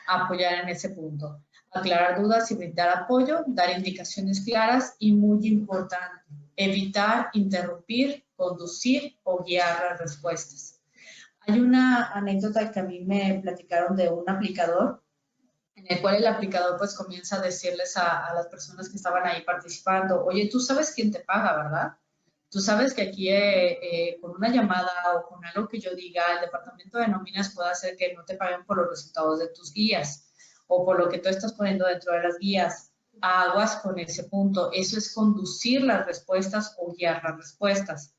A: apoyar en ese punto. Aclarar dudas y brindar apoyo, dar indicaciones claras y, muy importante, evitar interrumpir, conducir o guiar las respuestas. Hay una anécdota que a mí me platicaron de un aplicador, en el cual el aplicador pues comienza a decirles a las personas que estaban ahí participando, oye, tú sabes quién te paga, ¿verdad? Tú sabes que aquí con una llamada o con algo que yo diga, el departamento de nóminas puede hacer que no te paguen por los resultados de tus guías o por lo que tú estás poniendo dentro de las guías. Aguas con ese punto. Eso es conducir las respuestas o guiar las respuestas.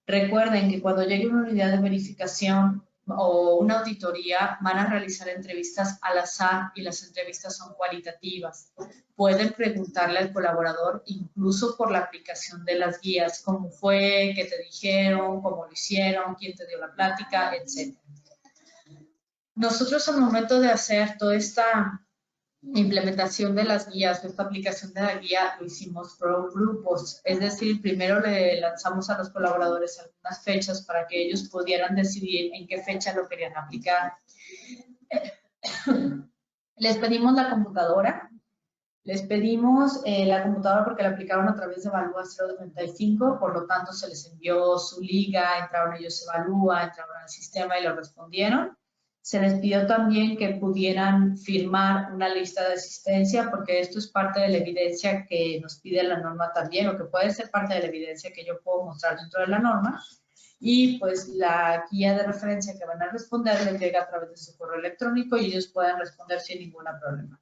A: Recuerden que cuando llegue una unidad de verificación o una auditoría, van a realizar entrevistas al azar, y las entrevistas son cualitativas. Pueden preguntarle al colaborador, incluso por la aplicación de las guías, cómo fue, qué te dijeron, cómo lo hicieron, quién te dio la plática, etc. Nosotros al momento de hacer toda esta implementación de las guías, esta aplicación de la guía, lo hicimos por grupos, es decir, primero le lanzamos a los colaboradores algunas fechas para que ellos pudieran decidir en qué fecha lo querían aplicar. Les pedimos la computadora, porque la aplicaron a través de Evalúa 095, por lo tanto se les envió su liga, entraron ellos a Evalúa, entraron al sistema y lo respondieron. Se les pidió también que pudieran firmar una lista de asistencia, porque esto es parte de la evidencia que nos pide la norma también, o que puede ser parte de la evidencia que yo puedo mostrar dentro de la norma. Y pues la guía de referencia que van a responder les llega a través de su correo electrónico y ellos pueden responder sin ningún problema.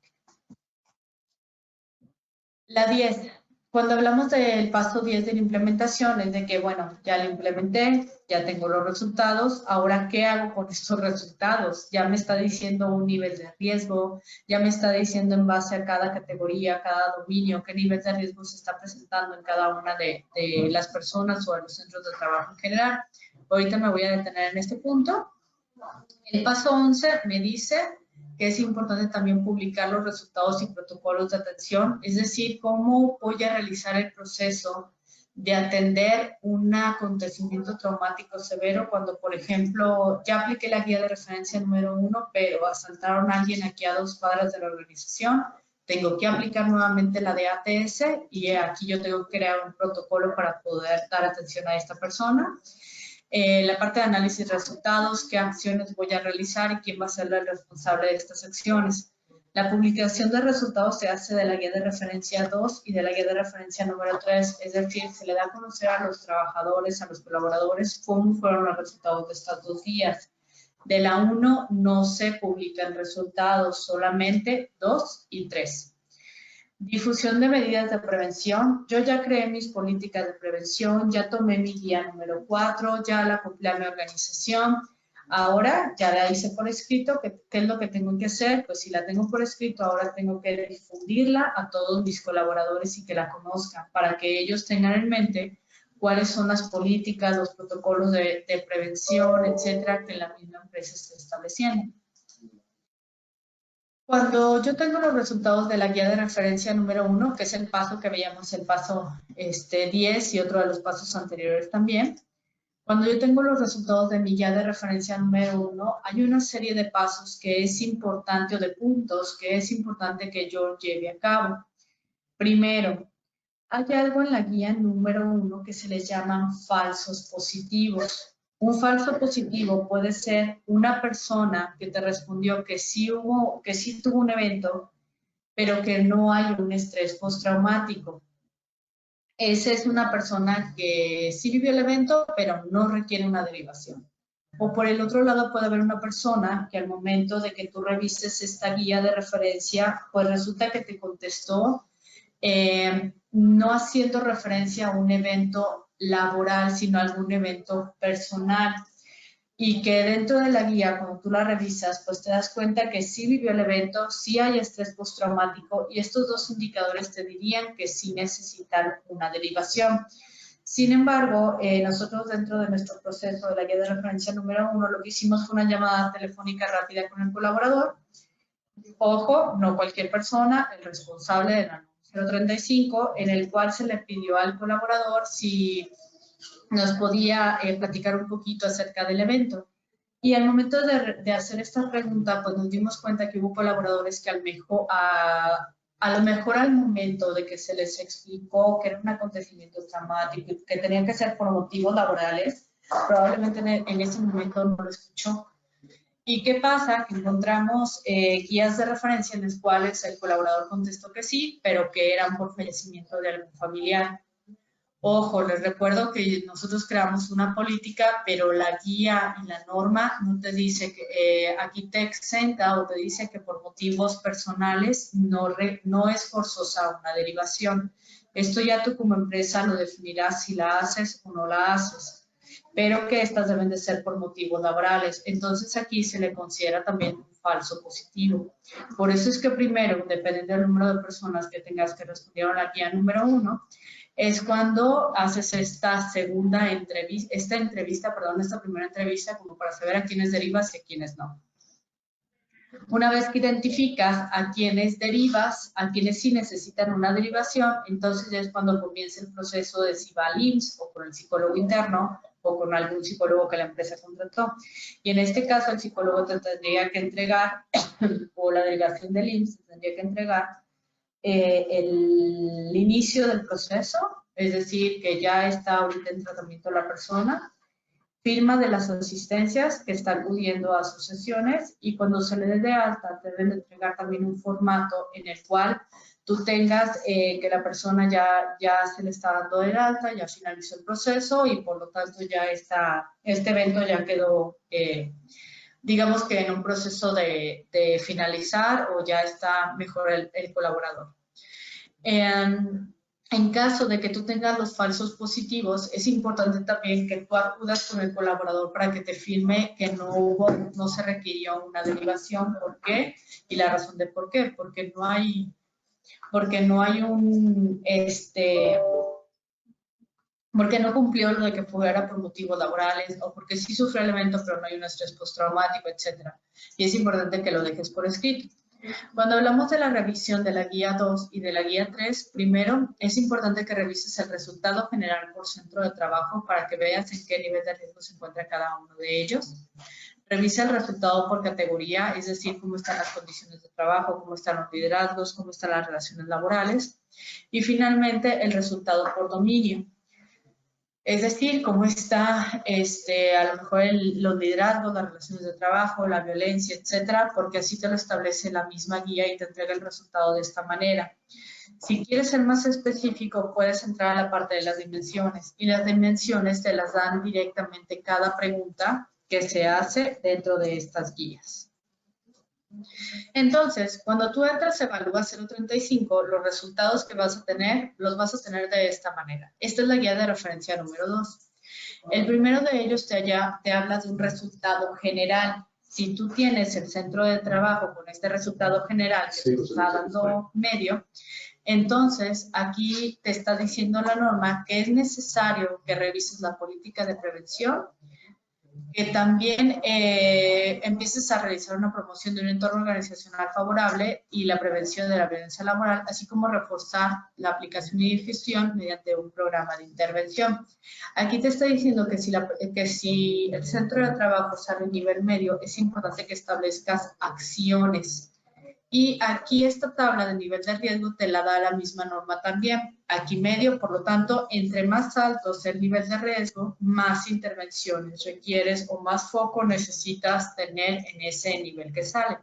A: La 10. Cuando hablamos del paso 10 de la implementación, es de que, bueno, ya lo implementé, ya tengo los resultados, ahora, ¿qué hago con estos resultados? Ya me está diciendo un nivel de riesgo, ya me está diciendo en base a cada categoría, cada dominio, qué nivel de riesgo se está presentando en cada una de las personas o de los centros de trabajo en general. Ahorita me voy a detener en este punto. El paso 11 me dice que es importante también publicar los resultados y protocolos de atención, es decir, cómo voy a realizar el proceso de atender un acontecimiento traumático severo cuando, por ejemplo, ya apliqué la guía de referencia número 1, pero asaltaron a alguien aquí a 2 cuadras de la organización. Tengo que aplicar nuevamente la de ATS y aquí yo tengo que crear un protocolo para poder dar atención a esta persona. La parte de análisis de resultados, qué acciones voy a realizar y quién va a ser el responsable de estas acciones. La publicación de resultados se hace de la guía de referencia 2 y de la guía de referencia número 3, es decir, se le da a conocer a los trabajadores, a los colaboradores, cómo fueron los resultados de estas 2 guías. De la 1 no se publican resultados, solamente 2 y 3. Difusión de medidas de prevención. Yo ya creé mis políticas de prevención, ya tomé mi guía número 4, ya la cumplí a mi organización. Ahora ya la hice por escrito. ¿Qué es lo que tengo que hacer? Pues si la tengo por escrito, ahora tengo que difundirla a todos mis colaboradores y que la conozcan para que ellos tengan en mente cuáles son las políticas, los protocolos de prevención, etcétera, que la misma empresa está estableciendo. Cuando yo tengo los resultados de la guía de referencia número 1, que es el paso que veíamos, el paso 10 y otro de los pasos anteriores también, cuando yo tengo los resultados de mi guía de referencia número 1, hay una serie de pasos que es importante o de puntos que es importante que yo lleve a cabo. Primero, hay algo en la guía número 1 que se les llaman falsos positivos. Un falso positivo puede ser una persona que te respondió que sí tuvo un evento, pero que no hay un estrés postraumático. Esa es una persona que sí vivió el evento, pero no requiere una derivación. O por el otro lado puede haber una persona que al momento de que tú revises esta guía de referencia, pues resulta que te contestó no haciendo referencia a un evento laboral, sino a algún evento personal. Y que dentro de la guía, cuando tú la revisas, pues te das cuenta que sí vivió el evento, sí hay estrés postraumático y estos 2 indicadores te dirían que sí necesitan una derivación. Sin embargo, nosotros dentro de nuestro proceso de la guía de referencia número 1, lo que hicimos fue una llamada telefónica rápida con el colaborador. Ojo, no cualquier persona, el responsable de la 035, en el cual se le pidió al colaborador si nos podía platicar un poquito acerca del evento. Y al momento de hacer esta pregunta, pues nos dimos cuenta que hubo colaboradores que a lo mejor al momento de que se les explicó que era un acontecimiento traumático y que tenían que ser por motivos laborales, probablemente en ese momento no lo escuchó. ¿Y qué pasa? Que encontramos guías de referencia en las cuales el colaborador contestó que sí, pero que eran por fallecimiento de algún familiar. Ojo, les recuerdo que nosotros creamos una política, pero la guía y la norma no te dice que aquí te exenta o te dice que por motivos personales no es forzosa una derivación. Esto ya tú como empresa lo definirás si la haces o no la haces, pero que estas deben de ser por motivos laborales. Entonces aquí se le considera también un falso positivo. Por eso es que primero, dependiendo del número de personas que tengas que responder a la guía número 1, es cuando haces esta primera entrevista como para saber a quiénes derivas y a quiénes no. Una vez que identificas a quiénes derivas, a quienes sí necesitan una derivación, entonces ya es cuando comienza el proceso de si va al IMSS o con el psicólogo interno o con algún psicólogo que la empresa contrató. Y en este caso el psicólogo te tendría que entregar, o la delegación del IMSS te tendría que entregar el inicio del proceso, es decir, que ya está ahorita en tratamiento la persona, firma de las asistencias que está acudiendo a sus sesiones y cuando se le dé de alta te deben entregar también un formato en el cual tú tengas que la persona ya se le está dando de alta, ya finalizó el proceso y por lo tanto ya este evento ya quedó digamos que en un proceso de finalizar o ya está mejor el colaborador. En caso de que tú tengas los falsos positivos, es importante también que tú acudas con el colaborador para que te firme que no se requirió una derivación. ¿Por qué? Y la razón de por qué. Porque no hay porque no cumplió lo de que fuera por motivos laborales o porque sí sufrió el evento pero no hay un estrés postraumático, etc. Y es importante que lo dejes por escrito. Cuando hablamos de la revisión de la guía 2 y de la guía 3, primero es importante que revises el resultado general por centro de trabajo para que veas en qué nivel de riesgo se encuentra cada uno de ellos. Revisa el resultado por categoría, es decir, cómo están las condiciones de trabajo, cómo están los liderazgos, cómo están las relaciones laborales. Y finalmente, el resultado por dominio. Es decir, cómo está a lo mejor los liderazgos, las relaciones de trabajo, la violencia, etcétera, porque así te lo establece la misma guía y te entrega el resultado de esta manera. Si quieres ser más específico, puedes entrar a la parte de las dimensiones y las dimensiones te las dan directamente cada pregunta que se hace dentro de estas guías. Entonces, cuando tú entras a Evalúa 035, los resultados que vas a tener, los vas a tener de esta manera. Esta es la guía de referencia número 2. El primero de ellos te habla de un resultado general. Si tú tienes el centro de trabajo con este resultado general que te está dando medio, entonces aquí te está diciendo la norma que es necesario que revises la política de prevención, que también empieces a realizar una promoción de un entorno organizacional favorable y la prevención de la violencia laboral, así como reforzar la aplicación y difusión mediante un programa de intervención. Aquí te está diciendo que si el centro de trabajo sale a nivel medio, es importante que establezcas acciones. Y aquí esta tabla de nivel de riesgo te la da la misma norma también. Aquí medio, por lo tanto, entre más alto sea el nivel de riesgo, más intervenciones requieres o más foco necesitas tener en ese nivel que sale.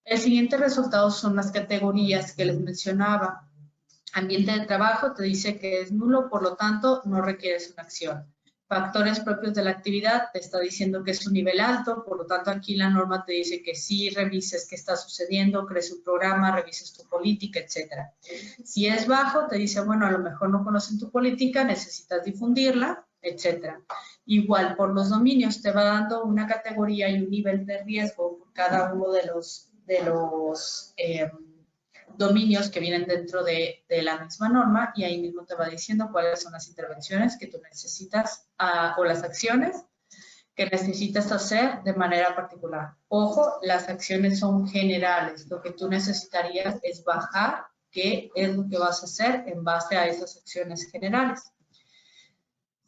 A: El siguiente resultado son las categorías que les mencionaba. Ambiente de trabajo te dice que es nulo, por lo tanto, no requieres una acción. Factores propios de la actividad te está diciendo que es un nivel alto, por lo tanto aquí la norma te dice que sí revises qué está sucediendo, crees un programa, revises tu política, etc. Si es bajo, te dice, bueno, a lo mejor no conocen tu política, necesitas difundirla, etc. Igual, por los dominios te va dando una categoría y un nivel de riesgo por cada uno de los dominios que vienen dentro de la misma norma y ahí mismo te va diciendo cuáles son las intervenciones que tú necesitas o las acciones que necesitas hacer de manera particular. Ojo, las acciones son generales. Lo que tú necesitarías es bajar qué es lo que vas a hacer en base a esas acciones generales.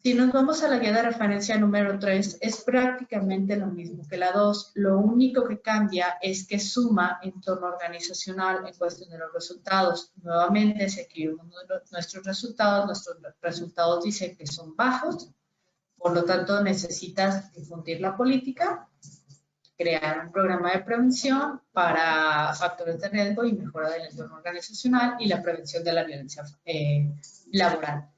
A: Si nos vamos a la guía de referencia número 3, es prácticamente lo mismo que la 2. Lo único que cambia es que suma entorno organizacional en cuestión de los resultados. Nuevamente, si aquí vemos nuestros resultados dicen que son bajos, por lo tanto necesitas difundir la política, crear un programa de prevención para factores de riesgo y mejora del entorno organizacional y la prevención de la violencia laboral.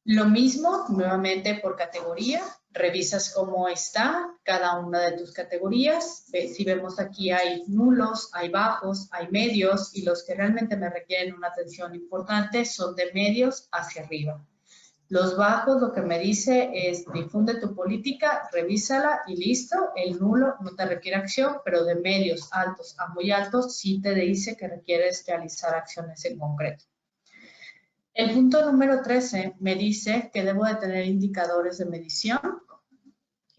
A: Lo mismo, nuevamente por categoría, revisas cómo está cada una de tus categorías. Si vemos aquí hay nulos, hay bajos, hay medios y los que realmente me requieren una atención importante son de medios hacia arriba. Los bajos lo que me dice es difunde tu política, revísala y listo. El nulo no te requiere acción, pero de medios altos a muy altos sí te dice que requieres realizar acciones en concreto. El punto número 13 me dice que debo de tener indicadores de medición.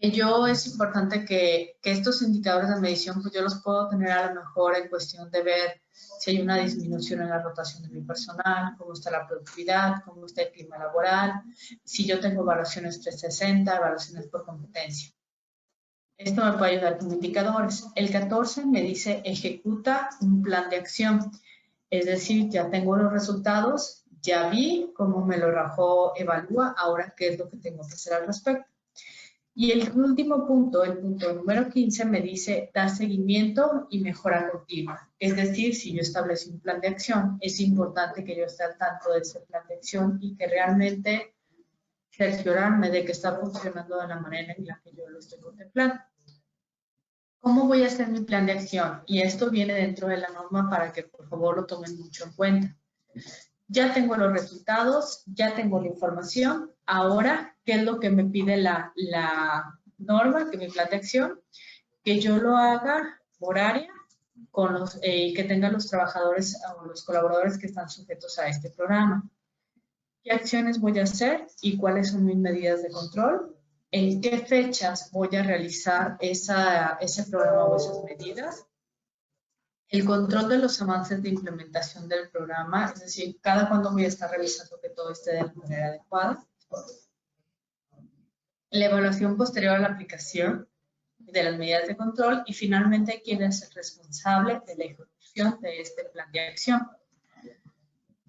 A: Es importante que estos indicadores de medición, pues yo los puedo tener a lo mejor en cuestión de ver si hay una disminución en la rotación de mi personal, cómo está la productividad, cómo está el clima laboral, si yo tengo evaluaciones 360, evaluaciones por competencia. Esto me puede ayudar como indicadores. El 14 me dice ejecuta un plan de acción. Es decir, ya tengo los resultados, ya vi cómo me lo arrojó Evalúa, ahora qué es lo que tengo que hacer al respecto. Y el último punto, el punto número 15, me dice dar seguimiento y mejora continua. Es decir, si yo establecí un plan de acción, es importante que yo esté al tanto de ese plan de acción y que realmente cerciorarme de que está funcionando de la manera en la que yo lo estoy contemplando. ¿Cómo voy a hacer mi plan de acción? Y esto viene dentro de la norma para que por favor lo tomen mucho en cuenta. ya tengo los resultados, ya tengo la información. Ahora, ¿qué es lo que me pide la norma, que mi plan de acción? Que yo lo haga por área, con que tengan los trabajadores o los colaboradores que están sujetos a este programa. ¿Qué acciones voy a hacer y cuáles son mis medidas de control? ¿En qué fechas voy a realizar ese programa o esas medidas? El control de los avances de implementación del programa, es decir, cada cuándo voy a estar revisando que todo esté de la manera adecuada. La evaluación posterior a la aplicación de las medidas de control y finalmente quién es el responsable de la ejecución de este plan de acción.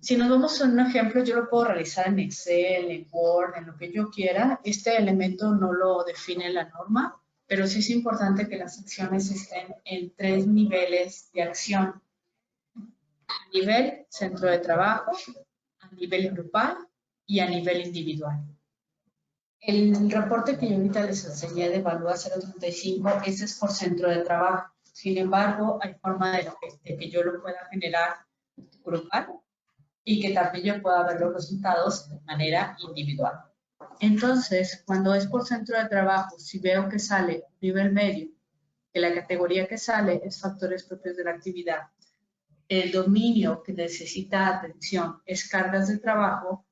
A: Si nos vamos a un ejemplo, yo lo puedo realizar en Excel, en Word, en lo que yo quiera. Este elemento no lo define la norma, pero sí es importante que las acciones estén en 3 niveles de acción. A nivel centro de trabajo, a nivel grupal y a nivel individual. El reporte que yo ahorita les enseñé de Evalúa 035, ese es por centro de trabajo. Sin embargo, hay forma de que yo lo pueda generar grupal y que también yo pueda ver los resultados de manera individual. Entonces, cuando es por centro de trabajo, si veo que sale nivel medio, que la categoría que sale es factores propios de la actividad, el dominio que necesita atención es cargas de trabajo,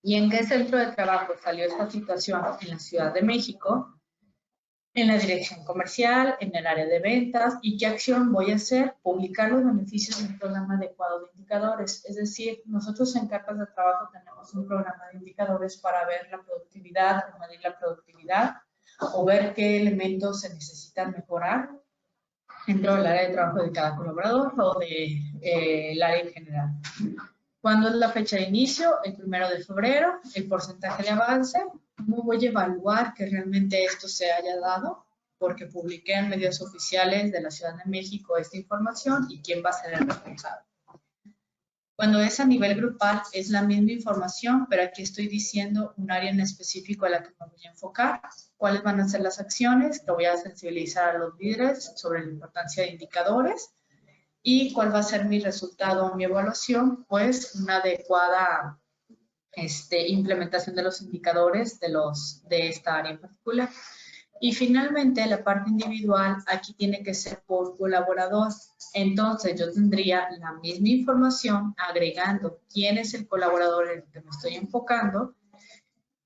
A: ¿y en qué centro de trabajo salió esta situación? En la Ciudad de México, en la dirección comercial, en el área de ventas. ¿Y qué acción voy a hacer? Publicar los beneficios de un programa adecuado de indicadores. Es decir, nosotros en cargas de trabajo tenemos un programa de indicadores para ver la productividad, medir la productividad o ver qué elementos se necesitan mejorar dentro del área de trabajo de cada colaborador o del área en general. ¿Cuándo es la fecha de inicio? El 1 de febrero, el porcentaje de avance. ¿Cómo voy a evaluar que realmente esto se haya dado? Porque publiqué en medios oficiales de la Ciudad de México esta información y quién va a ser el responsable. Cuando es a nivel grupal es la misma información, pero aquí estoy diciendo un área en específico a la que me voy a enfocar. ¿Cuáles van a ser las acciones? Que voy a sensibilizar a los líderes sobre la importancia de indicadores. ¿Y cuál va a ser mi resultado o mi evaluación? Pues una adecuada implementación de los indicadores de esta área en particular. Y finalmente, la parte individual aquí tiene que ser por colaborador. Entonces, yo tendría la misma información agregando quién es el colaborador en el que me estoy enfocando.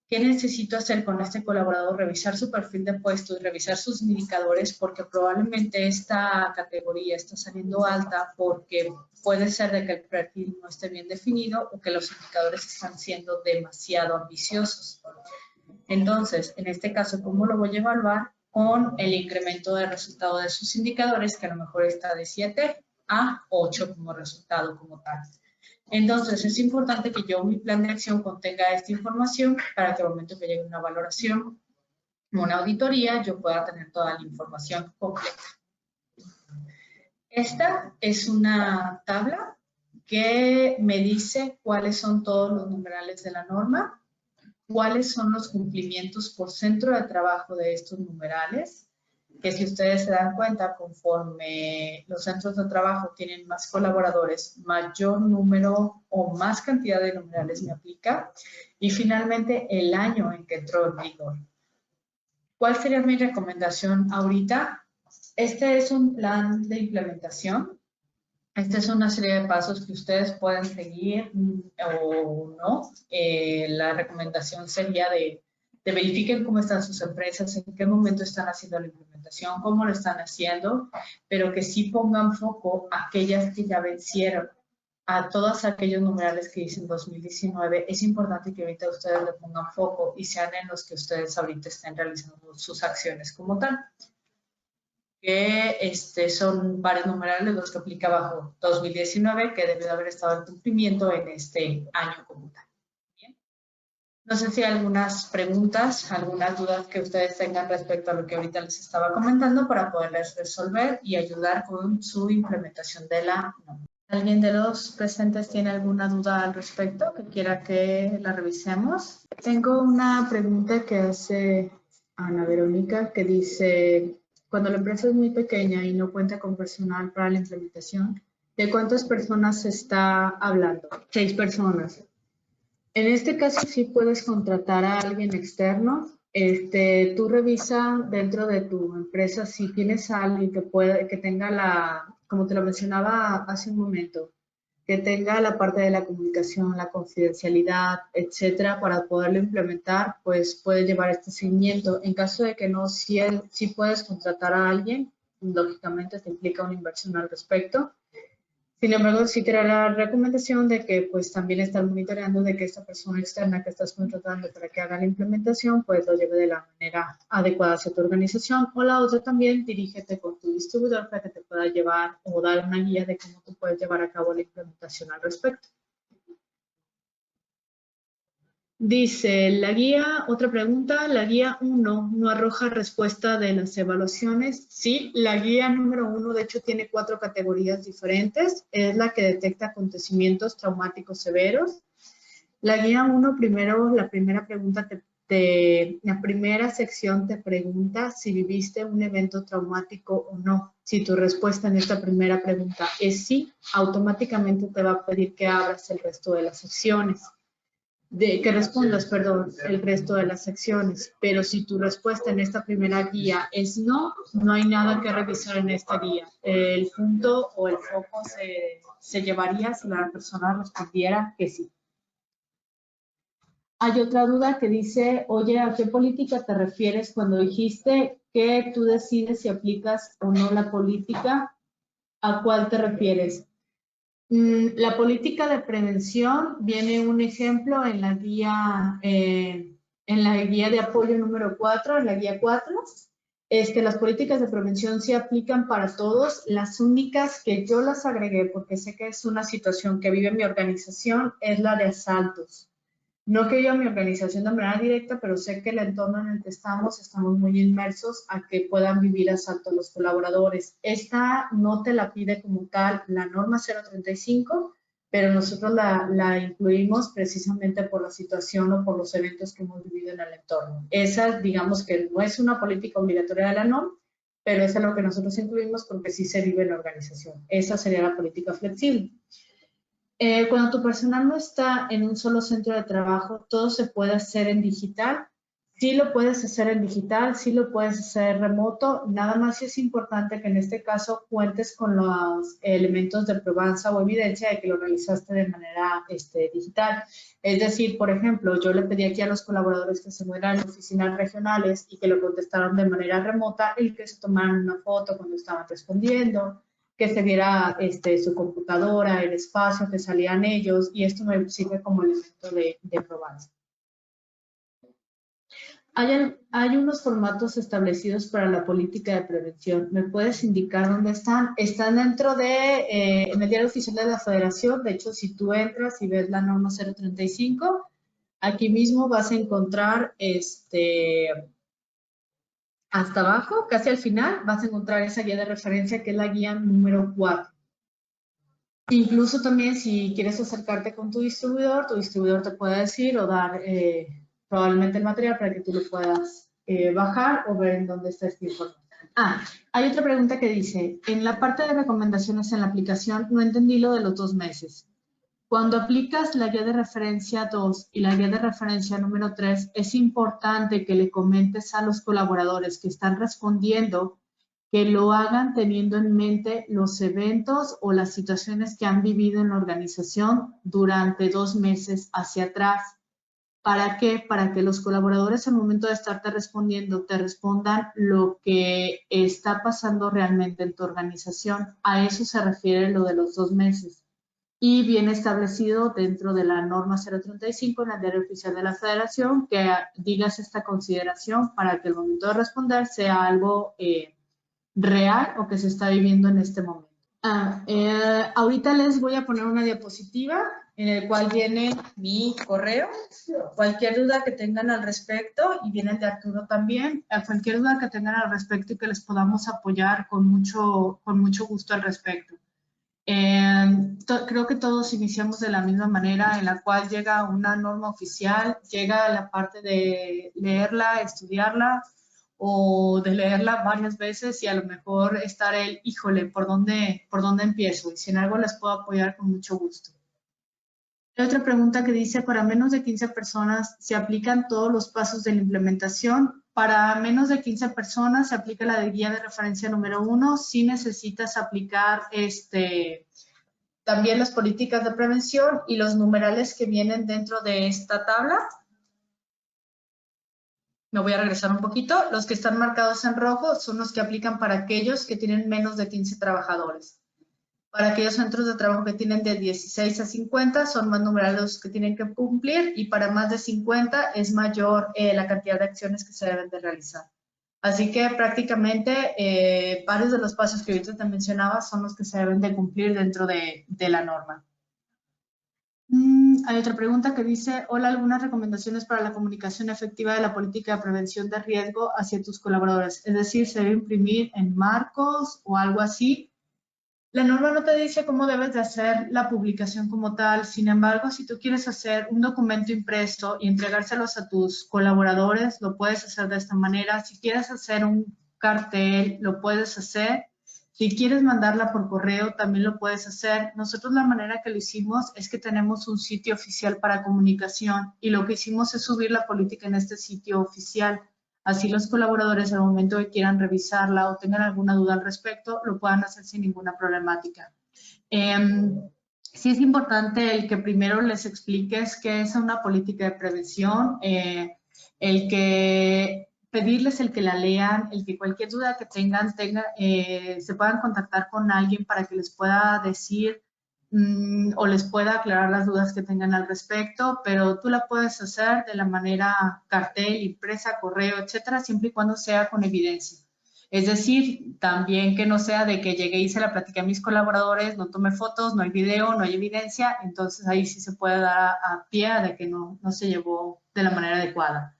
A: ¿Qué necesito hacer con este colaborador? Revisar su perfil de puesto y revisar sus indicadores porque probablemente esta categoría está saliendo alta porque puede ser de que el perfil no esté bien definido o que los indicadores están siendo demasiado ambiciosos. Entonces, en este caso, ¿cómo lo voy a evaluar? Con el incremento de resultado de sus indicadores, que a lo mejor está de 7 a 8 como resultado como tal. Entonces, es importante que yo, mi plan de acción contenga esta información para que al momento que llegue una valoración, una auditoría, yo pueda tener toda la información completa. Esta es una tabla que me dice cuáles son todos los numerales de la norma, cuáles son los cumplimientos por centro de trabajo de estos numerales, que si ustedes se dan cuenta, conforme los centros de trabajo tienen más colaboradores, mayor número o más cantidad de numerales me aplica. Y finalmente, el año en que entró en vigor. ¿Cuál sería mi recomendación ahorita? Este es un plan de implementación. Esta es una serie de pasos que ustedes pueden seguir o no. La recomendación sería de verifiquen cómo están sus empresas, en qué momento están haciendo la implementación, cómo lo están haciendo, pero que sí pongan foco a aquellas que ya vencieron, a todos aquellos numerales que dicen 2019. Es importante que ahorita ustedes le pongan foco y sean en los que ustedes ahorita estén realizando sus acciones como tal. Que son varios numerales los que aplica bajo 2019, que debe de haber estado en cumplimiento en este año como tal. Bien. No sé si hay algunas preguntas, algunas dudas que ustedes tengan respecto a lo que ahorita les estaba comentando para poderles resolver y ayudar con su implementación de la norma. ¿Alguien de los presentes tiene alguna duda al respecto que quiera que la revisemos? Tengo una pregunta que hace Ana Verónica que dice: cuando la empresa es muy pequeña y no cuenta con personal para la implementación, ¿De cuántas personas se está hablando? 6 personas. En este caso sí puedes contratar a alguien externo. Tú revisa dentro de tu empresa si tienes a alguien que tenga como te lo mencionaba hace un momento, que tenga la parte de la comunicación, la confidencialidad, etcétera, para poderlo implementar, pues puede llevar este seguimiento. En caso de que no, si puedes contratar a alguien, lógicamente te implica una inversión al respecto. Sin embargo, sí te hará la recomendación de que pues también estar monitoreando de que esta persona externa que estás contratando para que haga la implementación, pues lo lleve de la manera adecuada hacia tu organización. O la otra también, dirígete con tu distribuidor para que te pueda llevar o dar una guía de cómo tú puedes llevar a cabo la implementación al respecto. Dice, otra pregunta, la guía 1 no arroja respuesta de las evaluaciones. Sí, la guía número 1 de hecho tiene 4 categorías diferentes. Es la que detecta acontecimientos traumáticos severos. La guía 1 primero, la primera pregunta la primera sección te pregunta si viviste un evento traumático o no. Si tu respuesta en esta primera pregunta es sí, automáticamente te va a pedir que abras el resto de las secciones. Que respondas, perdón, el resto de las secciones. Pero si tu respuesta en esta primera guía es no, no hay nada que revisar en esta guía. El punto o el foco se llevaría si la persona respondiera que sí. Hay otra duda que dice, oye, ¿a qué política te refieres cuando dijiste que tú decides si aplicas o no la política? ¿A cuál te refieres? La política de prevención viene un ejemplo en la guía de apoyo número 4, en la guía 4. Las políticas de prevención se aplican para todos. Las únicas que yo las agregué, porque sé que es una situación que vive mi organización, es la de asaltos. No que yo mi organización de manera directa, pero sé que el entorno en el que estamos muy inmersos a que puedan vivir asalto los colaboradores. Esta no te la pide como tal la norma 035, pero nosotros la incluimos precisamente por la situación o por los eventos que hemos vivido en el entorno. Esa, digamos que no es una política obligatoria de la NOM, pero es lo que nosotros incluimos porque sí se vive en la organización. Esa sería la política flexible. Cuando tu personal no está en un solo centro de trabajo, todo se puede hacer en digital. Sí lo puedes hacer en digital, sí lo puedes hacer remoto. Nada más es importante que en este caso cuentes con los elementos de probanza o evidencia de que lo realizaste de manera digital. Es decir, por ejemplo, yo le pedí aquí a los colaboradores que se mueran en oficinas regionales y que lo contestaron de manera remota, el que se tomaran una foto cuando estaban respondiendo, que se viera su computadora, el espacio que salían ellos, y esto me sirve como elemento de probanza. Hay unos formatos establecidos para la política de prevención. ¿Me puedes indicar dónde están? Están dentro en el Diario Oficial de la Federación. De hecho, si tú entras y ves la norma 035, aquí mismo vas a encontrar hasta abajo, casi al final, vas a encontrar esa guía de referencia que es la guía número 4. Incluso también si quieres acercarte con tu distribuidor te puede decir o dar probablemente el material para que tú lo puedas bajar o ver en dónde está esta información. Hay otra pregunta que dice, en la parte de recomendaciones en la aplicación no entendí lo de los 2 meses. Cuando aplicas la guía de referencia 2 y la guía de referencia número 3, es importante que le comentes a los colaboradores que están respondiendo que lo hagan teniendo en mente los eventos o las situaciones que han vivido en la organización durante 2 meses hacia atrás. ¿Para qué? Para que los colaboradores al momento de estarte respondiendo te respondan lo que está pasando realmente en tu organización. A eso se refiere lo de los 2 meses. Y viene establecido dentro de la norma 035 en el Diario Oficial de la Federación que digas esta consideración para que el momento de responder sea algo real o que se está viviendo en este momento. Ahorita les voy a poner una diapositiva en el cual viene mi correo. Cualquier duda que tengan al respecto, y viene el de Arturo también, cualquier duda que tengan al respecto y que les podamos apoyar con mucho gusto al respecto. Creo que todos iniciamos de la misma manera, en la cual llega una norma oficial, llega la parte de leerla, estudiarla. o de leerla varias veces y a lo mejor estar híjole, ¿por dónde empiezo? Y si en algo les puedo apoyar, con mucho gusto. Hay otra pregunta que dice, para menos de 15 personas, ¿se aplican todos los pasos de la implementación? Para menos de 15 personas se aplica la de guía de referencia número 1. Si necesitas aplicar también las políticas de prevención y los numerales que vienen dentro de esta tabla. Me voy a regresar un poquito. Los que están marcados en rojo son los que aplican para aquellos que tienen menos de 15 trabajadores. Para aquellos centros de trabajo que tienen de 16 a 50 son más numerales los que tienen que cumplir y para más de 50 es mayor la cantidad de acciones que se deben de realizar. Así que prácticamente varios de los pasos que ahorita te mencionaba son los que se deben de cumplir dentro de la norma. Hay otra pregunta que dice, hola, ¿algunas recomendaciones para la comunicación efectiva de la política de prevención de riesgo hacia tus colaboradores? Es decir, ¿se debe imprimir en marcos o algo así? La norma no te dice cómo debes de hacer la publicación como tal, sin embargo, si tú quieres hacer un documento impreso y entregárselos a tus colaboradores, lo puedes hacer de esta manera. Si quieres hacer un cartel, lo puedes hacer. Si quieres mandarla por correo, también lo puedes hacer. Nosotros la manera que lo hicimos es que tenemos un sitio oficial para comunicación y lo que hicimos es subir la política en este sitio oficial. Así los colaboradores al momento que quieran revisarla o tengan alguna duda al respecto, lo puedan hacer sin ninguna problemática. Sí es importante el que primero les expliques qué es una política de prevención, el que pedirles el que la lean, el que cualquier duda que tengan, se puedan contactar con alguien para que les pueda decir o les pueda aclarar las dudas que tengan al respecto, pero tú la puedes hacer de la manera cartel, impresa, correo, etcétera, siempre y cuando sea con evidencia. Es decir, también que no sea de que llegué y se la platiqué a mis colaboradores, no tomé fotos, no hay video, no hay evidencia, entonces ahí sí se puede dar a pie de que no se llevó de la manera adecuada.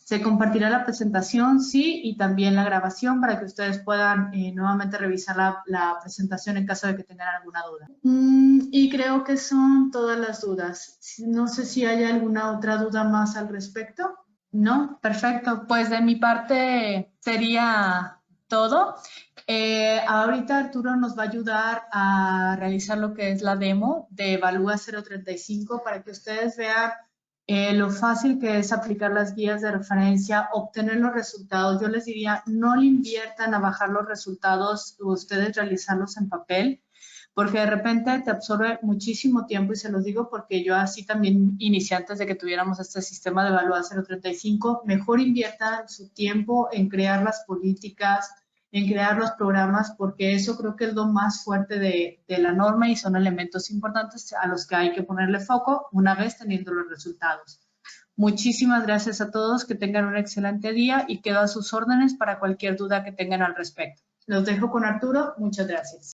A: Se compartirá la presentación, sí, y también la grabación para que ustedes puedan nuevamente revisar la presentación en caso de que tengan alguna duda. Y creo que son todas las dudas. No sé si hay alguna otra duda más al respecto. No, perfecto. Pues de mi parte sería todo. Ahorita Arturo nos va a ayudar a realizar lo que es la demo de Evalúa 035 para que ustedes vean lo fácil que es aplicar las guías de referencia, obtener los resultados. Yo les diría, no le inviertan a bajar los resultados, ustedes realizarlos en papel, porque de repente te absorbe muchísimo tiempo y se los digo porque yo así también inicié antes de que tuviéramos este sistema de Evalúa 035. Mejor inviertan su tiempo en crear las políticas, en crear los programas, porque eso creo que es lo más fuerte de la norma y son elementos importantes a los que hay que ponerle foco una vez teniendo los resultados. Muchísimas gracias a todos, que tengan un excelente día y quedo a sus órdenes para cualquier duda que tengan al respecto. Los dejo con Arturo, muchas gracias.